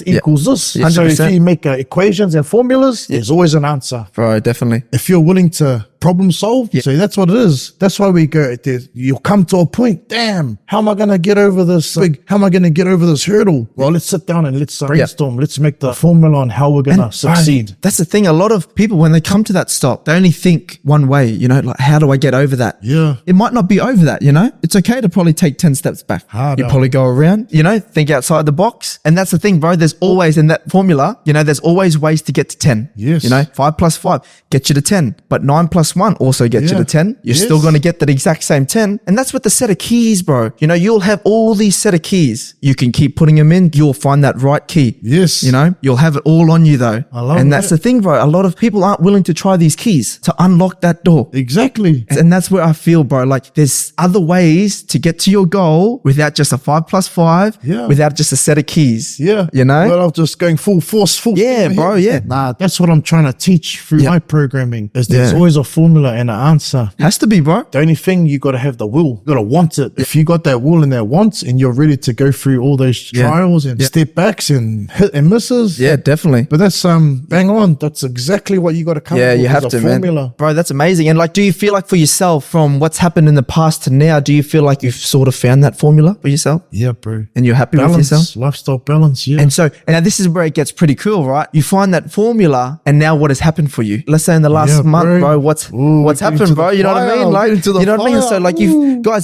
equals this. 100%. So if you make equations and formulas, there's always an answer. Right, definitely. If you're willing to problem solve, so that's what it is. That's why we go there. You'll come to a point, damn, how am I going to get over this how am I going to get over this hurdle? Well, let's sit down and let's brainstorm. Let's make the formula on how we're going to succeed. That's the thing. A lot of people, when they come to that stop, they only think one way, like, how do I get over that? Yeah. It might not be over that, It's okay to probably take 10 steps back. You probably go around, think outside the box. And that's the thing, bro. There's always in that formula, there's always ways to get to 10. Yes. 5 plus 5 get you to 10, but 9 plus 1 also gets you to 10. You're still going to get that exact same 10. And that's with the set of keys, bro. You'll have all these set of keys. You can keep putting them in. You'll find that right key. Yes. You'll have it all on you though. I love and that's the thing, bro. A lot of people aren't willing to try these keys to unlock that door. Exactly. And that's where I feel, bro, like there's other ways to get to your goal without just a 5 plus 5, without just a set of keys. Yeah. Well, I'm just going full force, bro. Yeah. Nah, that's what I'm trying to teach through my programming is there's always a formula formula and an answer. Has to be, bro. The only thing, you got to have the will. You got to want it. If you got that will and that want, and you're ready to go through all those trials and step backs and hit and misses. Yeah, definitely. But that's bang on. That's exactly what you got to come up with. You have to, formula. Man. Bro, that's amazing. And like, do you feel like for yourself, from what's happened in the past to now, do you feel like you've sort of found that formula for yourself? Yeah, bro. And you're happy with yourself? Lifestyle balance, yeah. And now this is where it gets pretty cool, right? You find that formula, and now what has happened for you? Let's say in the last month, bro, what's happened, bro? You know what I mean? Like, you know what I mean? So like,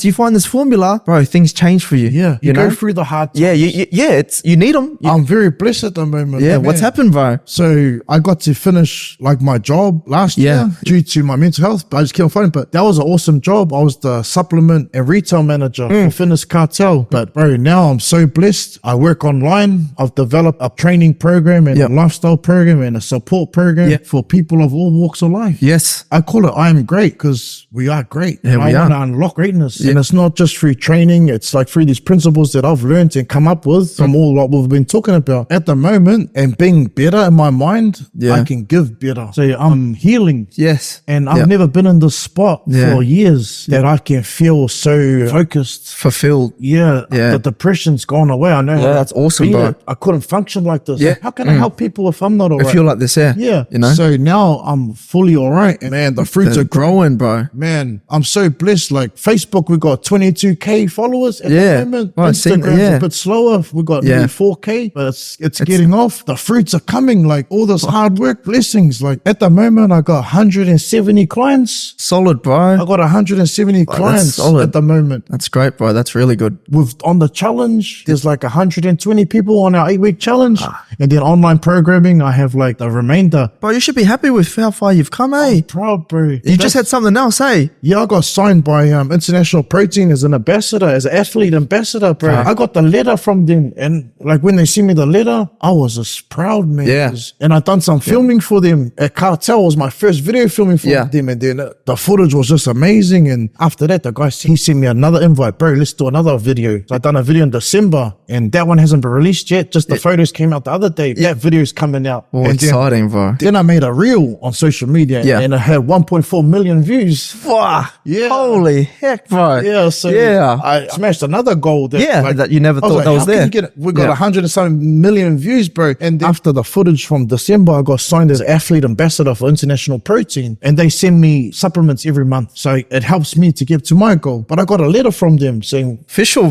you find this formula, bro, things change for you. Yeah, you go through the hard times. Yeah, you need them. I'm very blessed at the moment. Yeah, what's happened, bro? So I got to finish like my job last year due to my mental health, but I just kept on fighting. But that was an awesome job. I was the supplement and retail manager for Fitness Cartel. But bro, now I'm so blessed. I work online. I've developed a training program and a lifestyle program and a support program for people of all walks of life. Yes. I call it I Am Great because we are great. Yeah, I want to unlock greatness. And it's not just through training. It's like through these principles that I've learned and come up with from all what we've been talking about at the moment, and being better in my mind, I can give better. So I'm healing. Yes. And I've never been in this spot for years that I can feel so focused, fulfilled. Yeah. The depression's gone away. I know. Yeah, that's awesome, bro. I couldn't function like this. Yeah. How can I help people if I'm not all right? If you're like this, yeah. You know? So now I'm fully all right. And man, the fruits are growing, bro. Man, I'm so blessed. Like Facebook, we got 22K followers at the moment. Instagram's a bit slower. We got nearly 4K, but it's getting off. The fruits are coming. Like all this hard work, blessings. Like at the moment, I got 170 clients. Solid, bro. I got 170 clients at the moment. That's great, bro. That's really good. On the challenge, there's like 120 people on our 8-week challenge. And then online programming, I have like the remainder. Bro, you should be happy with how far you've come, eh? I'm proud, bro. You just had something else, eh? Yeah, I got signed by International Protein as an ambassador, as an athlete ambassador, bro. I got the letter from them. And like when they sent me the letter, I was just proud, man. Yeah. And I done some filming for them at Cartel. Was my first video filming for them. And then the footage was just amazing. And after that, the guy, he sent me another invite. Bro, let's do another video. So I done a video in December, and that one hasn't been released yet. Just the photos came out the other day. That video's coming out. Oh, exciting, bro. Then I made a reel on social media, and it had 1.4 million views. Wow. Yeah. Holy heck, bro. Yeah. So I smashed another goal. That you never thought that was there. We got 100 and some million views, bro. And then after the footage from December, I got signed as athlete ambassador for International Protein, and they send me supplements every month. So it helps me to get to my goal. But I got a letter from them saying official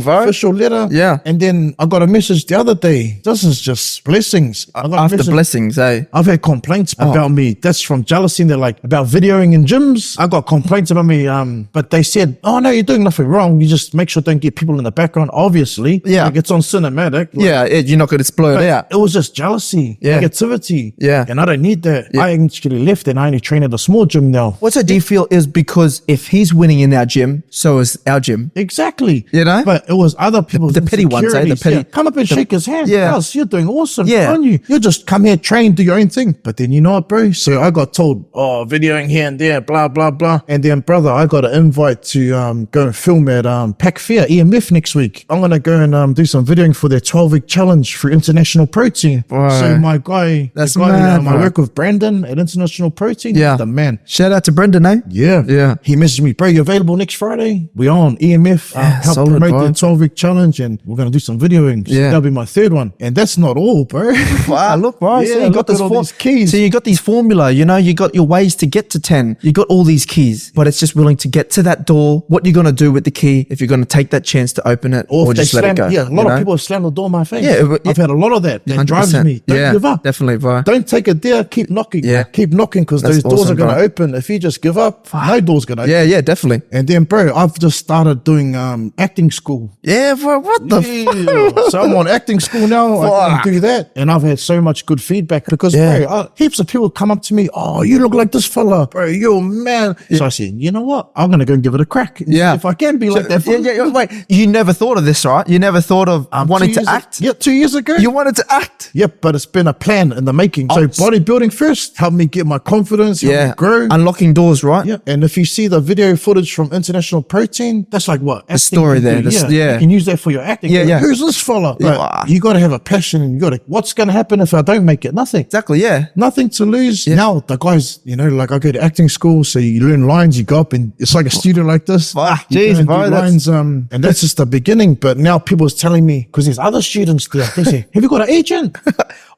letter. Yeah. And then I got a message the other day. This is just blessings. After blessings, eh? I've had complaints about me. That's from jealousy. They're like about videoing in gyms. I got complaints about me. But they said, "Oh no, you're doing nothing wrong. You just make sure don't get people in the background." Obviously, like it's on cinematic. Like, you're not going to explode out. It was just jealousy, negativity. Yeah. And I don't need that. I actually left and I only train at a small gym now. Do you feel is because if he's winning in our gym, so is our gym? Exactly. You know? But it was other people. The petty ones, eh? The petty. Come up and shake his hand. Yeah. Yes, you're doing awesome. Yeah. Aren't you? You just come here, train, do your own thing. But then you know what, bro? So I got told, videoing here and there, blah, blah, blah. And then, brother, I got an invite to go and film at Pack Fair, EMF next week. I'm going to go and do some videoing for their 12-week challenge for International Protein. Bro. So my guy, I work with Brandon at International Protein. Yeah. The man. Shout out to Brendan, eh? Yeah. Yeah. He messaged me, bro, you available next Friday? We on EMF. Help promote the 12-week challenge, and we're going to do some videoing. So that'll be my third one. And that's not all, bro. Wow, look, bro. Yeah, so you got these keys. So you got these formula, you know, you got your ways to get to 10. You got all these keys, but it's just willing to get to that door. What you're going to do with the key, if you're going to take that chance to open it or just let it go. Yeah, a lot of people have slammed the door in my face. Yeah, I've had a lot of that. That 100%. drives me. Don't give up. Definitely, bro. Don't take it there. Keep knocking. Yeah. Keep knocking, because those doors are going to open. If you just give up, no door's going to open. Yeah, definitely. And then, bro, I've just started doing acting school. Yeah, bro, what the fuck? So I'm on acting school now. I can do that. And I've had so much good feedback because, bro, heaps of people come up to me, "Oh, you look like this fella. Bro, you're man." So I said, you know what? I'm going to go and give it a crack. Yeah. If I can be like that. Wait, you never thought of this, right? You never thought of wanting to act? Yeah, 2 years ago. You wanted to act? Yep, but it's been a plan in the making. So bodybuilding first helped me get my confidence, helped me grow. Unlocking doors, right? Yeah. And if you see the video footage from International Protein, that's like what? The story there. You can use that for your acting. Yeah. Who's this fella? Like, you got to have a passion, and what's going to happen if I don't make it? Nothing. Exactly, yeah. Nothing to lose. Now the guys, like I go to acting school, so you learn lines, you go up and it's like a studio like this. Jeez, bro, lines, and that's just the beginning. But now people's telling me, because there's other students there, they say, have you got an agent?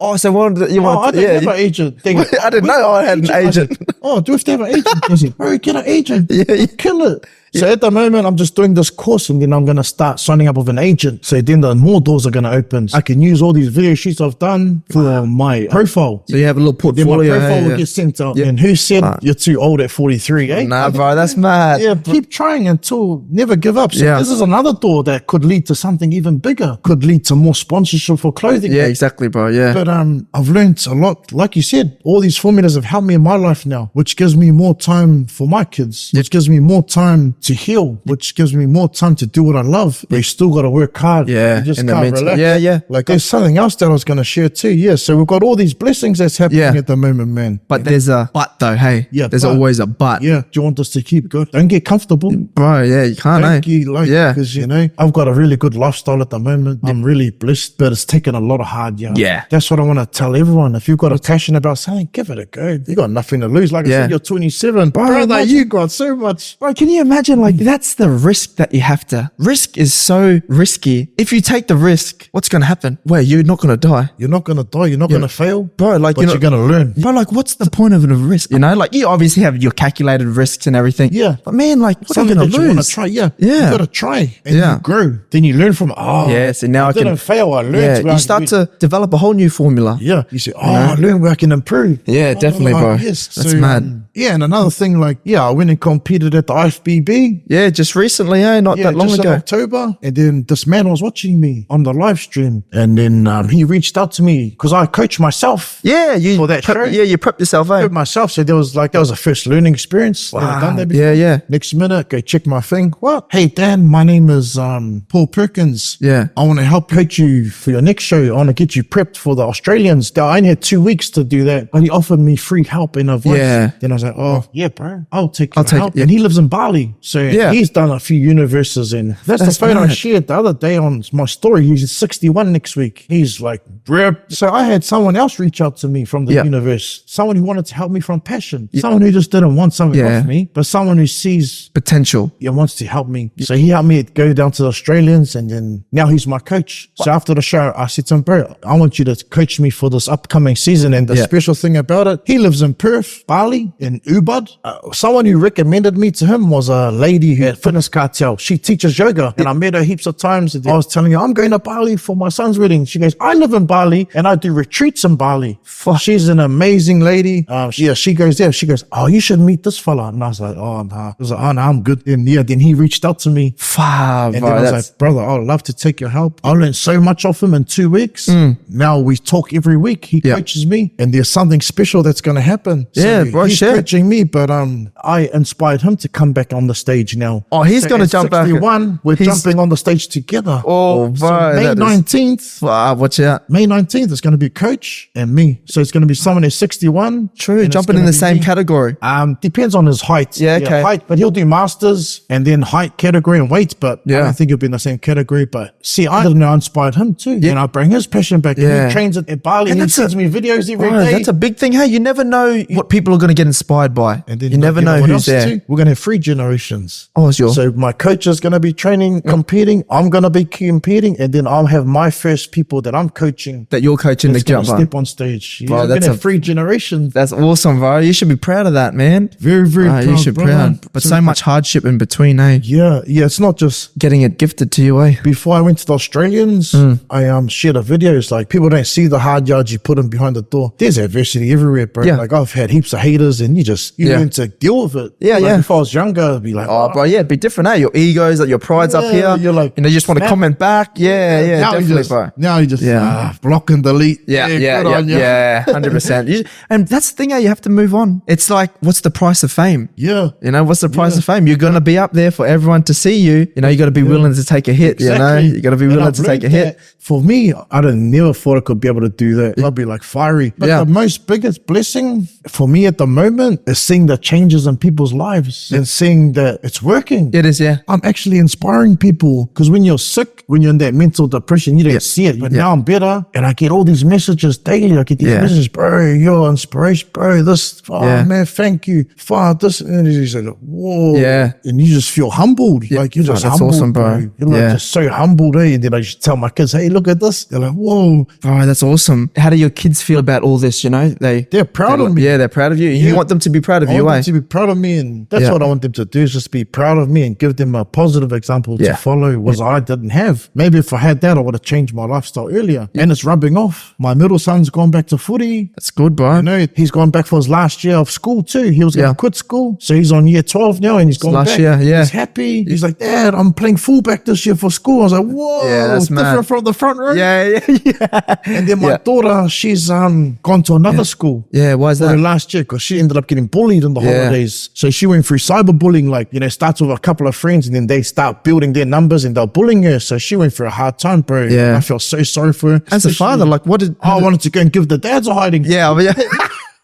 Oh, so you want? I don't have an agent. They go, I didn't know I had an agent. Oh, do you have to have an agent? They say, bro, get an agent. Yeah, you kill it. So at the moment, I'm just doing this course and then I'm going to start signing up with an agent. So then the more doors are going to open. I can use all these video shoots I've done for my profile. So you have a little portfolio. Then my profile will get sent out. And who said you're too old at 43, eh? Nah, bro, that's mad. Yeah, keep trying until never give up. So this is another door that could lead to something even bigger. Could lead to more sponsorship for clothing. Yeah, exactly, bro. Yeah. But I've learned a lot. Like you said, all these formulas have helped me in my life now, which gives me more time for my kids, which gives me more time to heal, which gives me more time to do what I love. But you still got to work hard. Yeah. You just can't relax. Yeah. Like there's something else that I was going to share too. Yeah. So we've got all these blessings that's happening at the moment, man. But there's a but though, hey. Yeah. There's always a but. Yeah. Do you want us to keep good? Don't get comfortable. Bro, yeah, you can't, because, I've got a really good lifestyle at the moment. I'm really blessed, but it's taken a lot of hard yards. Yeah. That's what I want to tell everyone. If you've got a passion about something, give it a go. You got nothing to lose. Like I said, you're 27. Brother, you got so much. Bro, can you imagine, like, that's the risk that you have to. Risk is so risky. If you take the risk, what's going to happen? Wait, you're not going to die. You're not going to die. You're not going to fail. Bro, like, but you're going to learn. Bro, like, what's the point of a risk? You know, like, you obviously have your calculated risks and everything. Yeah. But man, like, what are you going to lose? You want to try, You got to try and you grow. Then you learn from, yes, and now I didn't fail. I learned. You start to develop a whole new formula. Yeah. You say, I learned where I can improve. Yeah, definitely, bro. Yes. That's mad. And another thing, like, I went and competed at the IFBB. Yeah, just recently, not that long ago. In October. And then this man was watching me on the live stream. And then he reached out to me because I coach myself. Yeah, for that show. Yeah, you prepped yourself out. Prepped myself. So that was a first learning experience. I've done that before. Yeah. Next minute, go check my thing. What? Hey, Dan, my name is Paul Perkins. Yeah. I want to help coach you for your next show. I want to get you prepped for the Australians. I only had 2 weeks to do that. But he offered me free help in a voice. Yeah. Then I was like, oh, yeah, bro. I'll take help. Yeah. And he lives in Bali. So he's done a few universes. And that's the photo I shared the other day on my story. He's 61 next week. He's like, ripped. So I had someone else reach out to me from the universe. Someone who wanted to help me from passion. Someone who just didn't want something off me, but someone who sees potential. Wants to help me. So he helped me go down to the Australians, and then now he's my coach. So after the show, I said to him, bro, I want you to coach me for this upcoming season. And the special thing about it, he lives in Perth, Bali, in Ubud. Someone who recommended me to him was a lady at Fitness Cartel. She teaches yoga, and I met her heaps of times. And I was telling her, I'm going to Bali for my son's wedding. She goes, I live in Bali, and I do retreats in Bali. She's an amazing lady. She goes there. She goes, oh, you should meet this fella. And I was like, oh, nah. I was like, oh, no, I'm good. And then he reached out to me. And then I was like, brother, I'd love to take your help. I learned so much off him in 2 weeks. Now we talk every week. He coaches me, and there's something special that's going to happen. So bro, he's coaching me, but I inspired him to come back on the stage now. Oh, he's going to jump back. We're jumping on the stage together. Oh, bro. So May 19th. Watch out. May 19th is going to be coach and me. So it's going to be someone who's 61. True, jumping in the same category. Depends on his height. Yeah, okay. Height, but he'll do masters and then height category and weight, but I don't think he'll be in the same category. But see, I didn't know I inspired him too. And I bring his passion back. He trains at Bali and he sends me videos every day. That's a big thing. Hey, you never know what people are going to get inspired by. And then you never know who's there. Too? We're going to have 3 generations. Oh, sure. So my coach is going to be training, competing. I'm going to be competing, and then I'll have my first people that I'm coaching. That you're coaching to jump on. Step on stage. Bro, that's a 3 generations. That's awesome, bro. You should be proud of that, man. Very, very proud. You should be proud. But so much hardship in between, eh? Yeah. It's not just getting it gifted to you, eh? Before I went to the Australians, I shared a video. It's like people don't see the hard yards you put them behind the door. There's adversity everywhere, bro. Yeah. Like I've had heaps of haters, and you learn to deal with it. Yeah, If I was younger, I'd be like, bro, it'd be different, eh? Your egos, like your pride's up here. You're like, you just want to comment back. Yeah, now definitely, bro. Now you just block and delete. Yeah, 100%. And that's the thing, you have to move on. It's like, what's the price of fame? Yeah. What's the price of fame? You're going to be up there for everyone to see you. You got to be willing to take a hit, exactly. You got to be willing to take a hit. For me, I never thought I could be able to do that. I'd be like fiery. But the biggest blessing for me at the moment fulfillment is seeing the changes in people's lives and seeing that it's working. It is, yeah. I'm actually inspiring people, because when you're sick, when you're in that mental depression, you don't see it. But now I'm better, and I get all these messages daily. I get these messages, bro, you're inspiration, bro. This, man, thank you. This, and he's like, whoa. Yeah. And you just feel humbled. Like you're just humbled, awesome, bro. You're like just so humbled, eh? And then I just tell my kids, hey, look at this. They're like, whoa. Oh, that's awesome. How do your kids feel about all this? You know, they're proud of me. Yeah, they're proud of you. You want them to be proud of you, I want them to be proud of me, and that's what I want them to do, is just be proud of me and give them a positive example to follow, which I didn't have. Maybe if I had that, I would have changed my lifestyle earlier. And it's rubbing off. My middle son's gone back to footy. That's good, bro. You know, he's gone back for his last year of school too. He was going to quit school. So he's on year 12 now, and he's gone back. Year, He's happy. He's like, Dad, I'm playing fullback this year for school. I was like, whoa, that's different mad. From the front row. Yeah. And then my daughter, she's gone to another school. Yeah, why is that? Last year, because she ended up getting bullied in the holidays. So she went through cyberbullying, like, you know, starts with a couple of friends, and then they start building their numbers and they're bullying her. So she went through a hard time, bro. Yeah. I felt so sorry for her. As a father, like, what did... I wanted to go and give the dads a hiding. Yeah.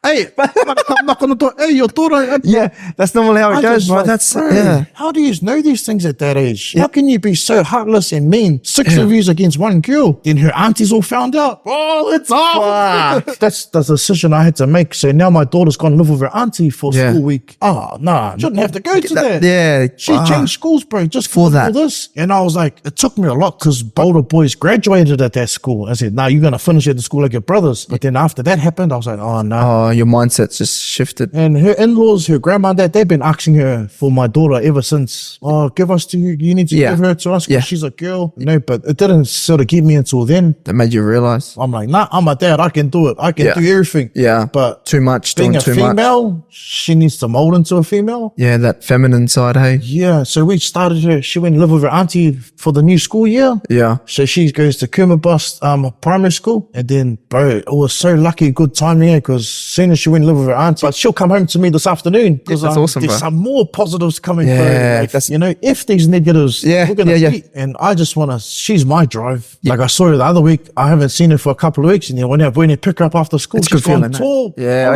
Hey, I'm not gonna do. Hey, your daughter. Yeah, that's normally how it goes, bro. That's How do you know these things at that age? How can you be so heartless and mean? 6 of you against one girl. Then her aunties all found out. Oh, it's off. That's the decision I had to make. So now my daughter's gone to live with her auntie for school week. Oh, nah, shouldn't have to go to that. Yeah, she changed schools, bro, just for this. And I was like, it took me a lot, because older boys graduated at that school. I said, nah, you're gonna finish at the school like your brothers. But then after that happened, I was like, oh no. Your mindset's just shifted. And her in-laws, her grandma and dad, they've been asking her for my daughter ever since. Oh, give us to you. You need to give her to us, because she's a girl. You know, but it didn't sort of get me until then. That made you realize. I'm like, nah, I'm a dad. I can do it. I can do everything. Yeah. But too much, being doing a too female, much. she needs to mold into a female. Yeah, that feminine side, hey? Yeah. So we started her. She went and lived with her auntie for the new school year. Yeah. So she goes to Kumabus primary school. And then, bro, it was so lucky, good timing, because as soon as she went and lived with her auntie, but she'll come home to me this afternoon, because that's awesome, there's some more positives coming through. Like, that's, you know, if these negatives, we're going to beat. And I just want to, she's my drive. Like I saw her the other week. I haven't seen her for a couple of weeks. And when I pick her up after school, she's gone tall. Yeah.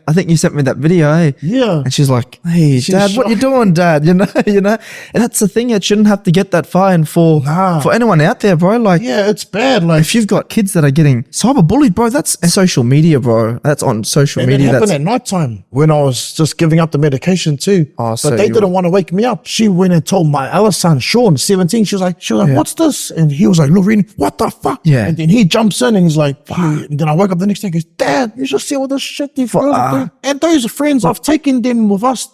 I think you sent me that video, eh? Yeah. And she's like, hey, Dad, what you doing, Dad? You know? And that's the thing. It shouldn't have to get that far. And for anyone out there, bro, like, it's bad. Like, if you've got kids that are getting cyberbullied, bro, that's social media, bro. That's on social media. It happened at night time when I was just giving up the medication too. But they didn't want to wake me up. She went and told my other son, Sean, 17. She was like, what's this? And he was like, Lorraine, what the fuck? Yeah. And then he jumps in and he's like, and then I woke up the next day and goes, Dad, you should see all this shit these girls are doing. And those friends, I've taken them with us.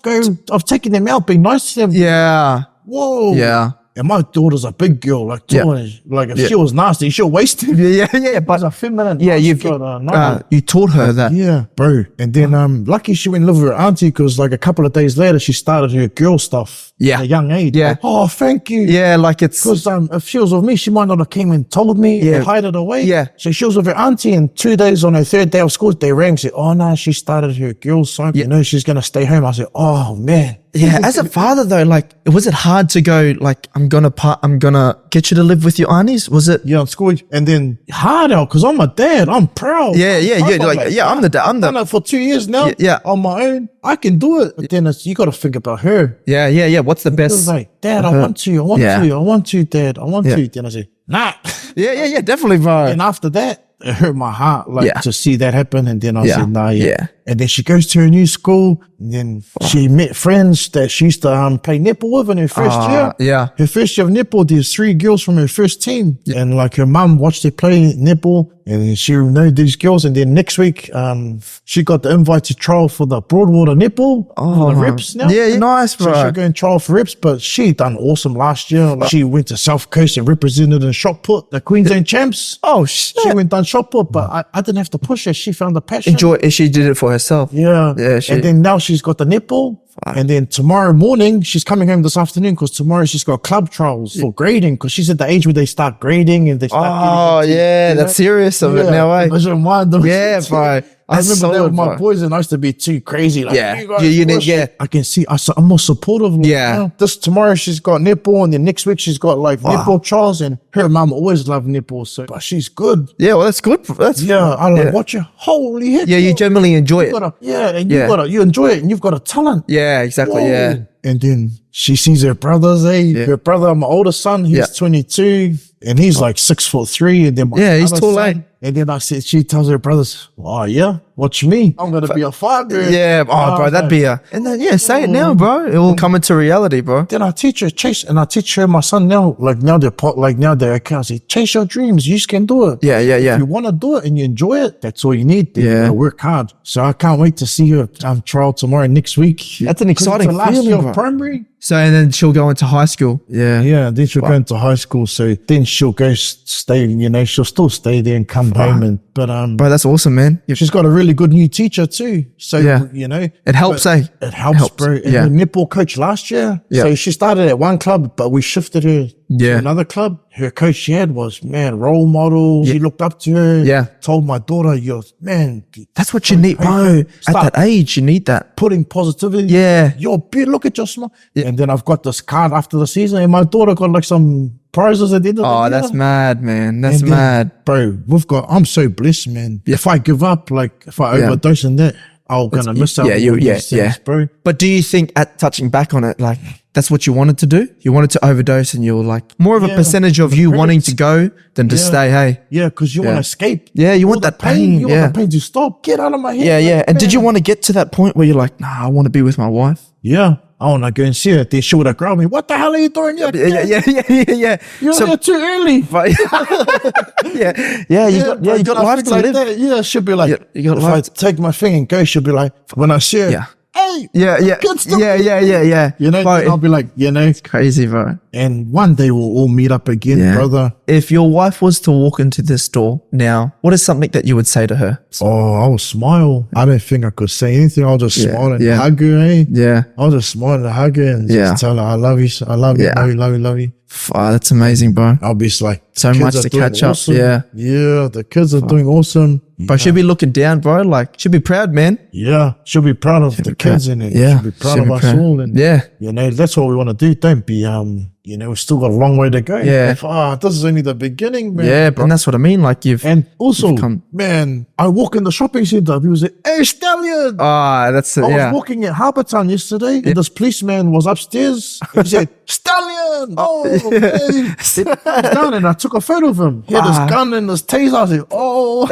I've taken them out, being nice to them. Yeah. Whoa. Yeah. And my daughter's a big girl, like if she was nasty, she'll waste it. Yeah. But a feminine. Yeah, you taught her that. Yeah, bro. And then lucky she went and lived with her auntie, because like a couple of days later she started her girl stuff. At a young age. Yeah. Like, oh, thank you. Yeah, like it's because if she was with me, she might not have came and told me and hide it away. Yeah. So she was with her auntie, and 2 days on her third day of school, they rang and said, oh no, she started her girl side. You know, she's gonna stay home. I said, oh man. Yeah, as a father though, like, was it hard to go, like, I'm gonna get you to live with your aunties? Was it? Yeah, on school. And then hard out, because I'm a dad. I'm proud. I'm the dad. I've done it for 2 years now. Yeah. On my own. I can do it. But then you got to think about her. Yeah. What's the best? Like, Dad, I want to, Dad. I want to. Then I say, nah. Yeah, definitely, bro. And after that, it hurt my heart, to see that happen. And then I said, nah, And then she goes to her new school, and then she met friends that she used to play netball with in her first year. Yeah. Her first year of netball, there's 3 girls from her first team. Yeah. And like her mum watched her play netball, and she knew these girls. And then next week, she got the invite to trial for the Broadwater netball. For the reps now. Yeah, nice, bro. So she'll go and trial for reps, but she done awesome last year. Like, she went to South Coast and represented in shot put, the Queensland champs. Oh, shit. She went done shot put, but I didn't have to push her. She found the passion. She did it for herself. Yeah. And then now she's got the netball. And then tomorrow morning, she's coming home this afternoon, because tomorrow she's got club trials for grading, because she's at the age where they start grading and they start that's serious of it now, eh? Vision 1. Yeah, bro. I remember that with my boys, and I used to be too crazy. Like, Yeah. you guys Yeah. I can see. I'm more supportive. Like, Yeah. Tomorrow she's got netball, and then next week she's got like netball trials, and her mum always loved netball, so but she's good. Yeah, well, that's good. That's I like watch her. Holy heck! Yeah, you generally enjoy it. You enjoy it, and you've got a talent. Yeah, exactly. Whoa. Yeah. And then she sees her brothers. Her brother, my older son, he's 22, and he's like 6'3", and then my he's other tall, son, and then she tells her brothers, "Oh yeah, watch me. I'm gonna be a fighter." Yeah. Oh, bro, that'd be and then say it now, bro. It will come into reality, bro. Then I teach her and I teach her my son now. Now they're okay. I say, chase your dreams. You can do it. Yeah. If you want to do it and you enjoy it, that's all you need. Then you gotta work hard. So I can't wait to see her trial tomorrow next week. That's an exciting last feeling, year bro. of primary. So and then she'll go into high school. Yeah. Yeah, then she'll go into high school. So then she'll go stay, she'll still stay there and come home. But bro, that's awesome, man. she's got a really good new teacher too. So, it helps, eh? It helps, bro. And her netball coach last year. Yeah. So she started at one club, but we shifted her to another club. Her coach she had was, role model. He looked up to her. Yeah. Told my daughter, That's what you need, bro. At that age, you need that. putting positivity. Yeah. Look at your smile. Yeah. And then I've got this card after the season, and my daughter got like some prizes at the end of the year. Oh, that's mad, man. That's mad. Bro, I'm so blessed, man. If I give up, if I overdose in that, I'm gonna miss out. Bro. But do you think at touching back on it, like that's what you wanted to do? You wanted to overdose, and you're like more of a percentage of you wanting to go than to stay. Hey, yeah, because you want to escape. Yeah, you want that pain. You want the pain to stop. Get out of my head. Yeah. And did you want to get to that point where you're like, nah, I want to be with my wife? Yeah. I want to go and see her. Then she would have grabbed me. What the hell are you doing? Yeah. You're there too early. You got life to live. That. Yeah, she'll be like, you got if life I take my thing and go, she'll be like, when I see her, hey, good stuff. Yeah. Bro, I'll be like, it's crazy, bro. And one day we'll all meet up again, brother. If your wife was to walk into this door now, what is something that you would say to her? Oh, I'll smile. I don't think I could say anything. I'll just smile and hug her, eh? Yeah. I'll just smile and hug her and just tell her, I love you. I love you. Love you. That's amazing, bro. I'll be just like, so much to catch up. Awesome. Yeah. Yeah, the kids are doing awesome. But she'll be looking down, bro. Like, she'll be proud, man. Yeah. She'll be proud of the kids and she'll be proud of us all. And, that's what we want to do. Don't be, we've still got a long way to go. Yeah. This is only the beginning, man. Yeah, bro. And that's what I mean. Like, man, I walk in the shopping center. He was like, hey, Stallion. I was walking at Harbour Town yesterday, and this policeman was upstairs. He said, Stallion. Hey. He comes down, and I took a photo of him. He had his gun and his taser. I said,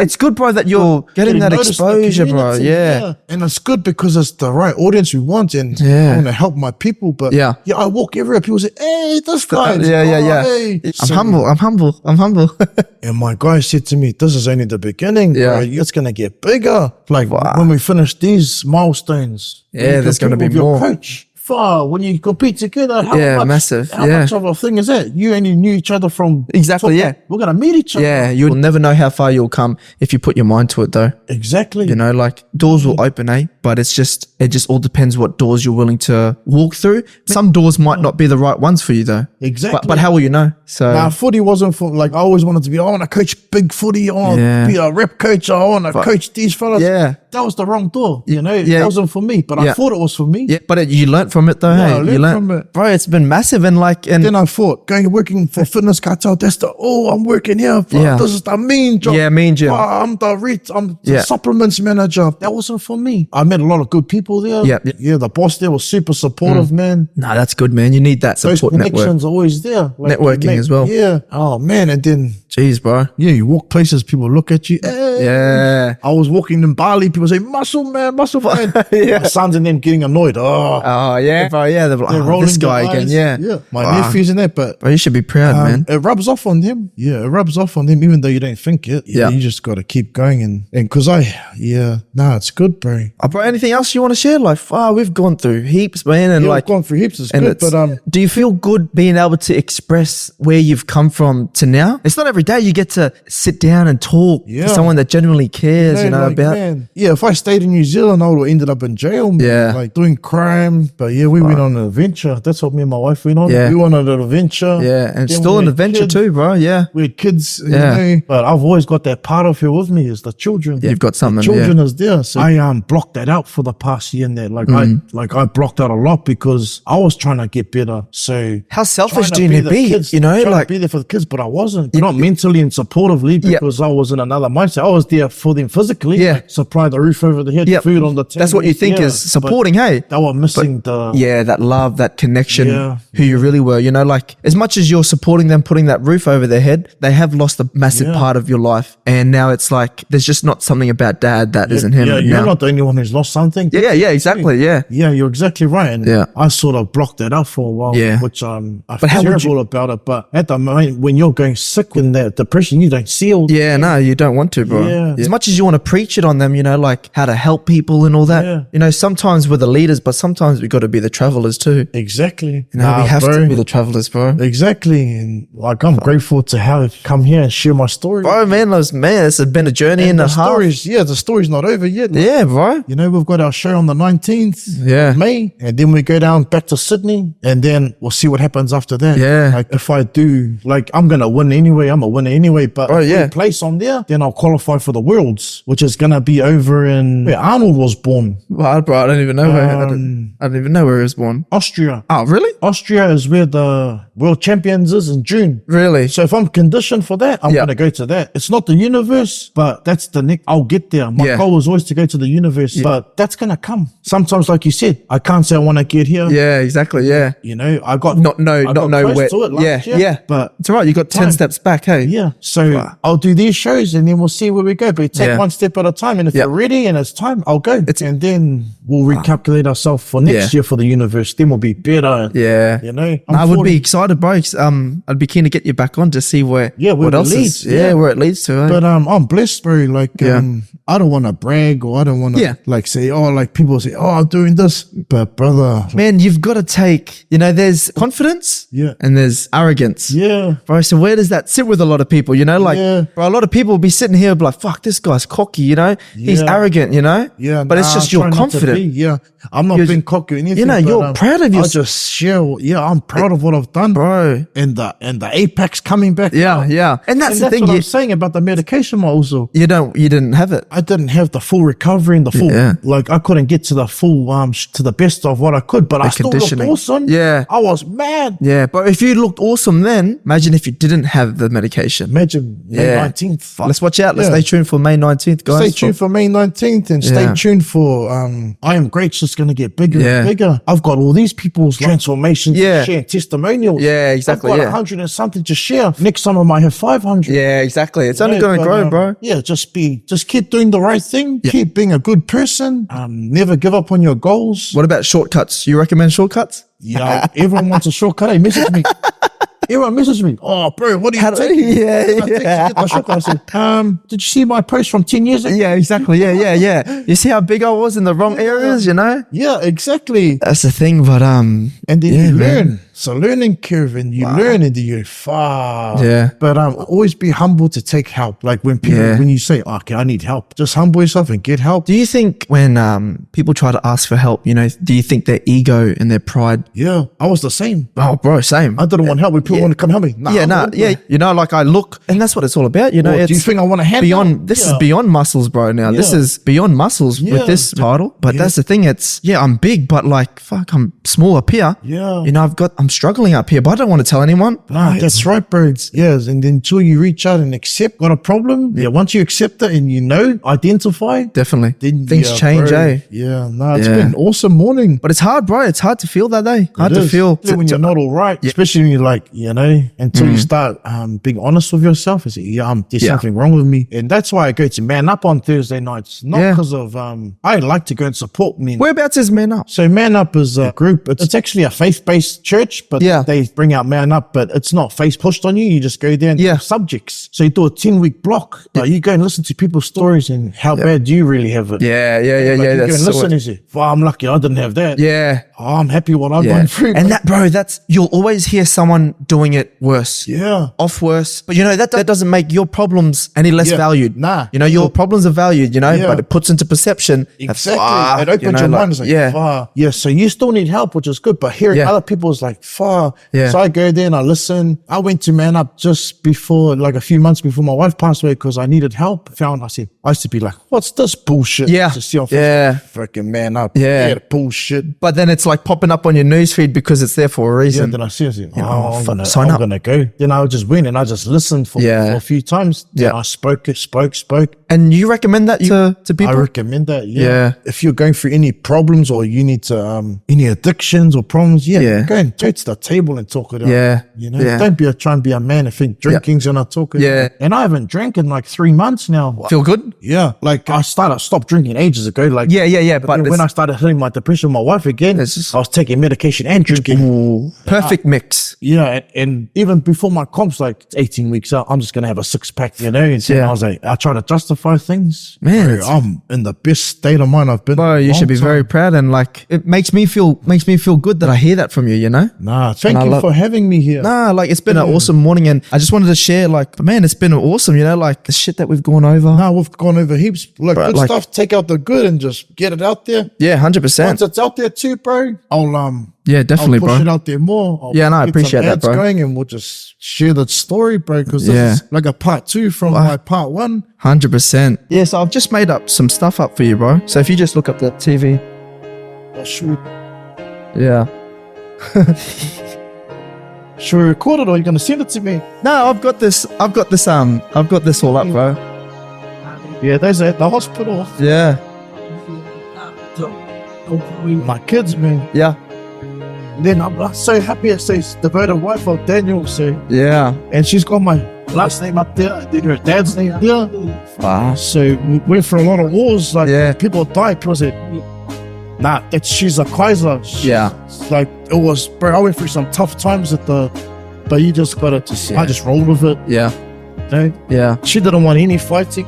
it's good, bro, that you're getting that exposure, bro. Yeah. And it's good because it's the right audience we want, and I want to help my people. But I walk everywhere. People say, hey, this guy. Hey. I'm humble. And my guy said to me, this is only the beginning, bro. It's going to get bigger. Like when we finish these milestones. There's going to be more. Coach. When you compete together, how much of a thing is that? You only knew each other from we're gonna meet each other. Yeah, you'll never know how far you'll come if you put your mind to it, though. Exactly. Like doors will open, but it just all depends what doors you're willing to walk through. Some doors might not be the right ones for you, though. Exactly. But how will you know? So footy wasn't for I always wanted to be. I want to coach big footy. I want to be a rep coach. I want to coach these fellas. Yeah, that was the wrong door. That wasn't for me. But I thought it was for me. Yeah, but you learnt from it, though. I learned from it, bro. It's been massive, and then I thought working for Fitness Cartel. That's I'm working here. This is the mean job. Yeah, mean job. I'm the supplements manager. That wasn't for me. I met a lot of good people there. Yeah. The boss there was super supportive, man. No, that's good, man. You need that support network. Those connections are always there. Networking as well. Yeah. Oh man, and then jeez, bro. Yeah, you walk places, people look at you. Hey. Yeah. I was walking in Bali, people say, muscle man. My sons and them getting annoyed. Oh yeah, bro. Yeah, they're rolling this guy again. Yeah. My nephews and that, but you should be proud, man. It rubs off on them. Yeah, it rubs off on them, even though you don't think it. Yeah, you just got to keep going and because it's good, bro. Bro, anything else you want to share? Like, we've gone through heaps, man. And we've gone through heaps. It's good, but do you feel good being able to express where you've come from to now? It's not every day you get to sit down and talk to someone that genuinely cares, about. Man, if I stayed in New Zealand, I would have ended up in jail, man, like doing crime. But we went on an adventure. That's what me and my wife went on. We went on an adventure. Yeah, and then still an adventure too, bro. Yeah. We had kids, but I've always got that part of here with me is the children. You've got something. The children is there. So I blocked that out for the past year and that. I blocked out a lot because I was trying to get better. So how selfish do you need to be? Kids, to be there for the kids, but I wasn't. Not mentally and supportively because I was in another mindset. I was there for them physically. Supply the roof over the head, food on the table. That's what you think is supporting, hey? They were missing that love, that connection, who you really were. Like as much as you're supporting them, putting that roof over their head, they have lost a massive part of your life. And now it's like there's just not something about dad that isn't him. Yeah, you're not the only one who's lost something. Yeah, exactly. Yeah, you're exactly right. And I sort of blocked that out for a while, which I feel terrible about it. But at the moment, when you're going sick in that depression, you don't see all. Yeah, no, you don't want to, bro. Yeah. As much as you want to preach it on them, like how to help people and all that. Sometimes we're the leaders, but sometimes we got to be the travelers too. Exactly. We have to be the travelers, bro. Exactly. And I'm grateful to have come here and share my story. Bro, man, it's been a journey and a half. The story's not over yet. Bro. We've got our show on the 19th of May, and then we go down back to Sydney, and then we'll see what happens after that. Like if I do, I'm going to win anyway. I'm a winner anyway, but if I place on there, then I'll qualify for the Worlds, which is going to be over in where Arnold was born. Well, bro, I don't even know where. I don't even know where he was born. Austria. Oh, really? Austria is where the World Champions is in June. Really? So if I'm conditioned for that, I'm going to go to that. It's not the universe, but that's the next. I'll get there. My goal is always to go to the universe, but that's going to come. Sometimes, like you said, I can't say I want to get here. Yeah, exactly. Yeah. I got not know where. To it last year, but it's all right. You got 10 steps back, hey? Yeah. So I'll do these shows and then we'll see where we go. But take one step at a time. And if you're ready and it's time, I'll go. And then we'll recalculate ourselves for next year for the universe. Then we'll be better. Yeah. I would be excited, bro. I'd be keen to get you back on to see where what else leads. Where it leads to. Eh? But I'm blessed, bro. I don't want to brag or I don't want to say, people say, I'm doing this. But brother, man, you've got to take, there's confidence and there's arrogance. Yeah. Bro, so where does that sit with a lot of people, bro, a lot of people will be sitting here be like, fuck, this guy's cocky, he's arrogant, Yeah. But it's just you're confident. Yeah. I'm not being cocky or anything. You're proud of yourself. I just share, I'm proud of what I've done. Bro. And the apex coming back. Yeah. And that's the thing. What I'm saying about the medication also. You didn't have it. I didn't have the full recovery and the full, I couldn't get to the full, to the best of what I could, but I still looked awesome. Yeah. I was mad. Yeah. But if you looked awesome then, imagine if you didn't have the medication. Imagine May 19th. Let's watch out. Let's stay tuned for May 19th, guys. Stay tuned for May 19th and stay tuned for, I Am Great's just going to get bigger and bigger. I've got all these people's transformations to share, testimonials. Yeah, exactly. I've got 100 and something to share. Next time I might have 500. Yeah, exactly. It's only going to grow, bro. Yeah, just keep doing the right thing. Yeah. Keep being a good person. Never give up on your goals. What about shortcuts? You recommend shortcuts? Yeah, everyone wants a shortcut. Hey, message me. Everyone messages me. Oh, bro, what do you take? I said, did you see my post from 10 years ago? Yeah, exactly. Yeah. You see how big I was in the wrong areas, Yeah, exactly. That's the thing, but and then you learn. It's a learning curve, and you learn, and then you far. Yeah. But always be humble to take help. Like when people, when you say, okay, I need help, just humble yourself and get help. Do you think when people try to ask for help, do you think their ego and their pride? Yeah, I was the same. Oh, bro, same. I didn't want help. When people want to come help me. I look, and that's what it's all about. Do you think I want to handle beyond? This is beyond muscles, bro. Now this is beyond muscles with this title. But that's the thing. It's I'm big, but I'm small up here. Yeah. I'm struggling up here, but I don't want to tell anyone. That's right, bro. Yes, and then until you reach out and accept got a problem. Yeah. Once you accept it and identify, definitely, then things change, bro. eh? Yeah. It's been an awesome morning. But it's hard, bro. It's hard to feel that day. Hard to feel when you're not all right, especially when you're until you start being honest with yourself and say, there's something wrong with me. And that's why I go to Man Up on Thursday nights. Not because of I like to go and support men. Whereabouts is Man Up? So Man Up is a group. It's actually a faith-based church. coach, but Yeah. they bring out Man Up, but it's not face pushed on you. You just go there and Yeah. subjects. So you do a 10-week block. Like you go and listen to people's stories and how bad do you really have it. Yeah. Like you go and That's listen and say, well, I'm lucky I didn't have that. yeah. Oh, I'm happy what I've gone through. And that, bro, you'll always hear someone doing it worse. Yeah. Off worse. But you know, that doesn't make your problems any less valued. Nah. You know, your problems are valued, you know, Yeah. but it puts into perception. Exactly. It opens you know, your like, mind. It's like, yeah. Yeah. So you still need help, which is good. But hearing other people's like, Yeah. So I go there and I listen. I went to Man Up just before, like a few months before my wife passed away because I needed help. I used to be like, what's this bullshit? Yeah. To see on Yeah. freaking Man Up. Yeah. Bullshit. But then it's like popping up on your newsfeed because it's there for a Yeah, reason. then I see it. know, I'm sign up. gonna go. Then I just went and I just listened for a few times. Then I spoke. And you recommend that to people? I recommend that. Yeah. If you're going through any problems or you need to any addictions or problems, go and go to the table and talk it out. Yeah. You know, Yeah. don't try and be a man and think drinking's gonna talk it Yeah. out. And I haven't drank in like 3 months now. Feel good? Yeah. Like I stopped drinking ages ago. Like Yeah. But then when I started hitting my depression, my wife again, It's just- I was taking medication and drinking. Perfect mix. Yeah, and even before my comps, like it's 18 weeks out, I'm just gonna have a 6-pack, you know. And so I was like, I try to justify things. Man, Bro, I'm in the best state of mind I've been. Bro, you should be very proud, and like it makes me feel good that I hear that from you. You know. Nah, thank you for having me here. Nah, like it's been an awesome morning, and I just wanted to share. Like, man, it's been awesome. You know, like the shit that we've gone over. Nah, we've gone over heaps. Look, Bro, good like- stuff. Take out the good and just get it out there. Yeah, 100%. Once it's out there too, bro, I'll Yeah, definitely, I'll push bro. it out there more. I'll Yeah, no, I get appreciate some that, ads bro. going and we'll just share the story, bro, because this is like a part 2 from my part 1. 100%. Yeah, so I've just made up some stuff up for you, bro. So if you just look up the TV. Should Yeah. we record it or are you gonna send it to me? No, I've got this all up, bro. Yeah, those are at the hospital. Yeah. My kids, man. Yeah. Then I'm so happy it says devoted wife of Daniel, so Yeah. and she's got my last name up there, then her dad's name there. Wow. So we went for a lot of wars, like Yeah. people died, people said, nah, she's a Kaiser. Yeah. Like it was, bro, I went through some tough times but you just gotta I just rolled with it. Yeah. You know? Yeah. She didn't want any fighting.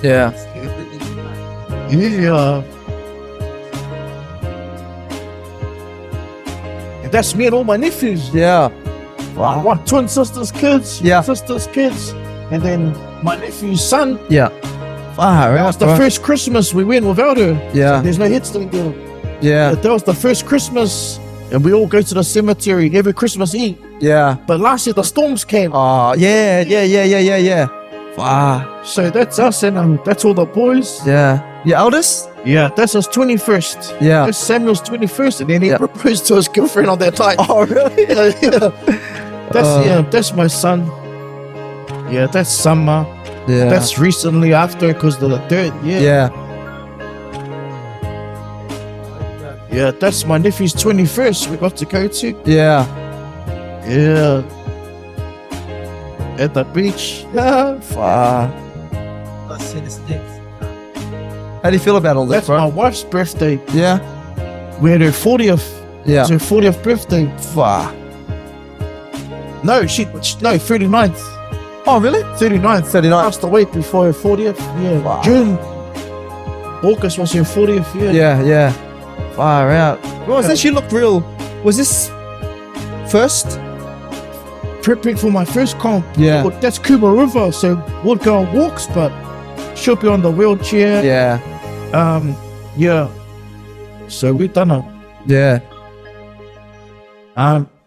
Yeah. Yeah. And that's me and all my nephews. Yeah. I want twin sisters' kids. Yeah. Sisters' kids. And then my nephew's son. Yeah. Far That was the first Christmas we went without her. Yeah. There's no headstone there. Yeah. That was the first Christmas. And we all go to the cemetery every Christmas Eve. Yeah. But last year the storms came. Oh, yeah. Wow. So that's us and that's all the boys. Yeah. Your eldest? Yeah, that's his 21st. Yeah. That's Samuel's 21st. And then he proposed to his girlfriend on that night. Oh, really? That's my son. Yeah, that's summer. Yeah. That's recently after because the third. Yeah. Yeah, that's my nephew's 21st. We got to go to. Yeah. Yeah. At the beach. Yeah. Far. How do you feel about all that, That's bro? my wife's birthday. Yeah. We had her 40th. Yeah. It's her 40th birthday. Far. No, 39th. Oh, really? 39th. 39th. Passed away before her 40th. Yeah. Wow. June. August was her 40th. Yeah. Yeah. Far out. Well, she looked real. Was this first? Prepping for my first comp. Yeah. Well, that's Cuba River, so we'll go on walks, but she'll be on the wheelchair. Yeah. Yeah. So we've done it. Yeah.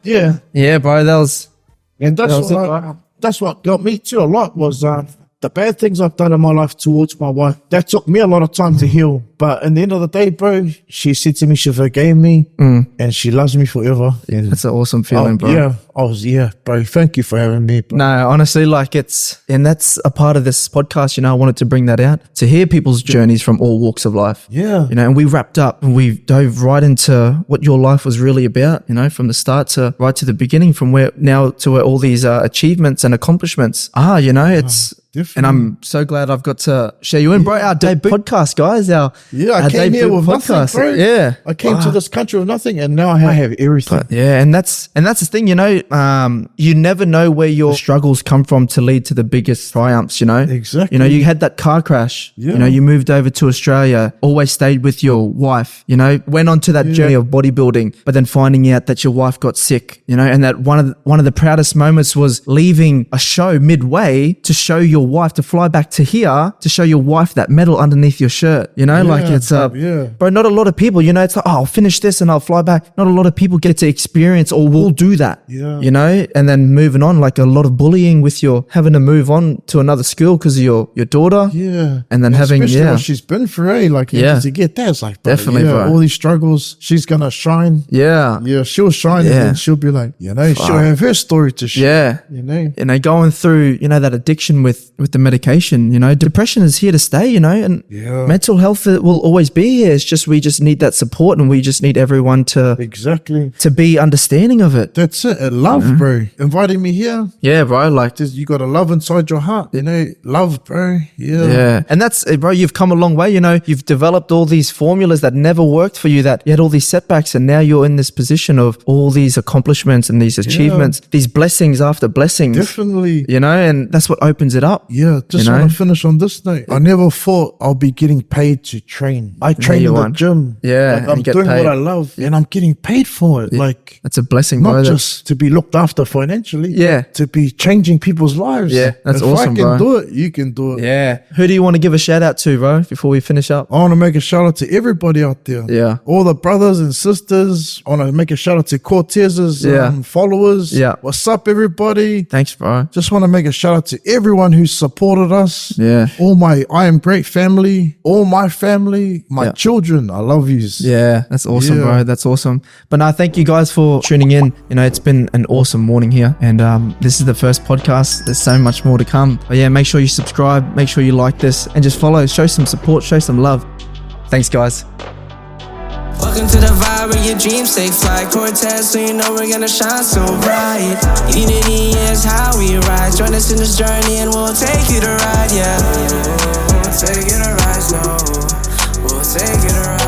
Yeah. Yeah, bro. That was. And that's what got me too a lot was the bad things I've done in my life towards my wife. That took me a lot of time to heal. But in the end of the day, bro, she said to me she forgave me and she loves me forever. And That's an awesome feeling, bro. Yeah. Bro. Thank you for having me. Bro. No, honestly, like and that's a part of this podcast, you know, I wanted to bring that out, to hear people's journeys from all walks of life. Yeah. You know, and we wrapped up and we dove right into what your life was really about, you know, from the start to right to the beginning, from where now to where all these achievements and accomplishments are, you know, Definitely. And I'm so glad I've got to share you in, bro. Our debut podcast, guys. I came here with nothing, bro. Yeah. I came to this country with nothing, and now I have everything. But yeah, and that's the thing, you never know where your struggles come from to lead to the biggest triumphs, Exactly. You had that car crash, you moved over to Australia, always stayed with your wife, went on to that journey of bodybuilding, but then finding out that your wife got sick, and that one of the proudest moments was leaving a show midway to show your wife, to fly back to here to show your wife that medal underneath your shirt, like it's bro, not a lot of people, it's like, oh, I'll finish this and I'll fly back. Not a lot of people get to experience or will do that, and then moving on, like a lot of bullying with your having to move on to another school because of your daughter, and then having what she's been through, to get that, it's like, bro, definitely, bro. All these struggles, she's gonna shine, she'll shine, and then she'll be like, she'll have her story to share, going through that addiction with the medication, depression is here to stay, and mental health will always be here. It's just we just need that support, and we just need everyone to be understanding of it. That's it. Love, bro. Inviting me here, bro, like you got a love inside your heart, love, bro. And that's, bro, you've come a long way, you've developed all these formulas that never worked for you, that you had all these setbacks, and now you're in this position of all these accomplishments and these achievements, these blessings after blessings, definitely, and that's what opens it up. Just want to finish on this note. I never thought I'll be getting paid to train. I train in the gym, I'm doing what I love, and I'm getting paid for it. Like, that's a blessing, not bro. just to be looked after financially, to be changing people's lives. That's awesome, bro. If I can bro. do it, you can do it. Who do you want to give a shout out to, bro, before we finish up? I want to make a shout out to everybody out there. All the brothers and sisters. I want to make a shout out to Cortez's followers. What's up, everybody? Thanks, bro. Just want to make a shout out to everyone who supported us. All my I Am Great family, all my family, my children. I love yous. That's awesome, bro. That's awesome. But no, thank you guys for tuning in. It's been an awesome morning here, and this is the first podcast. There's so much more to come. But make sure you subscribe, make sure you like this, and just follow, show some support, show some love. Thanks, guys. Welcome to the vibe where your dreams take flight. Cortez, so we're gonna shine so bright. Unity is how we rise. Join us in this journey and we'll take you to ride, We'll take you to rise, no. We'll take you to ride.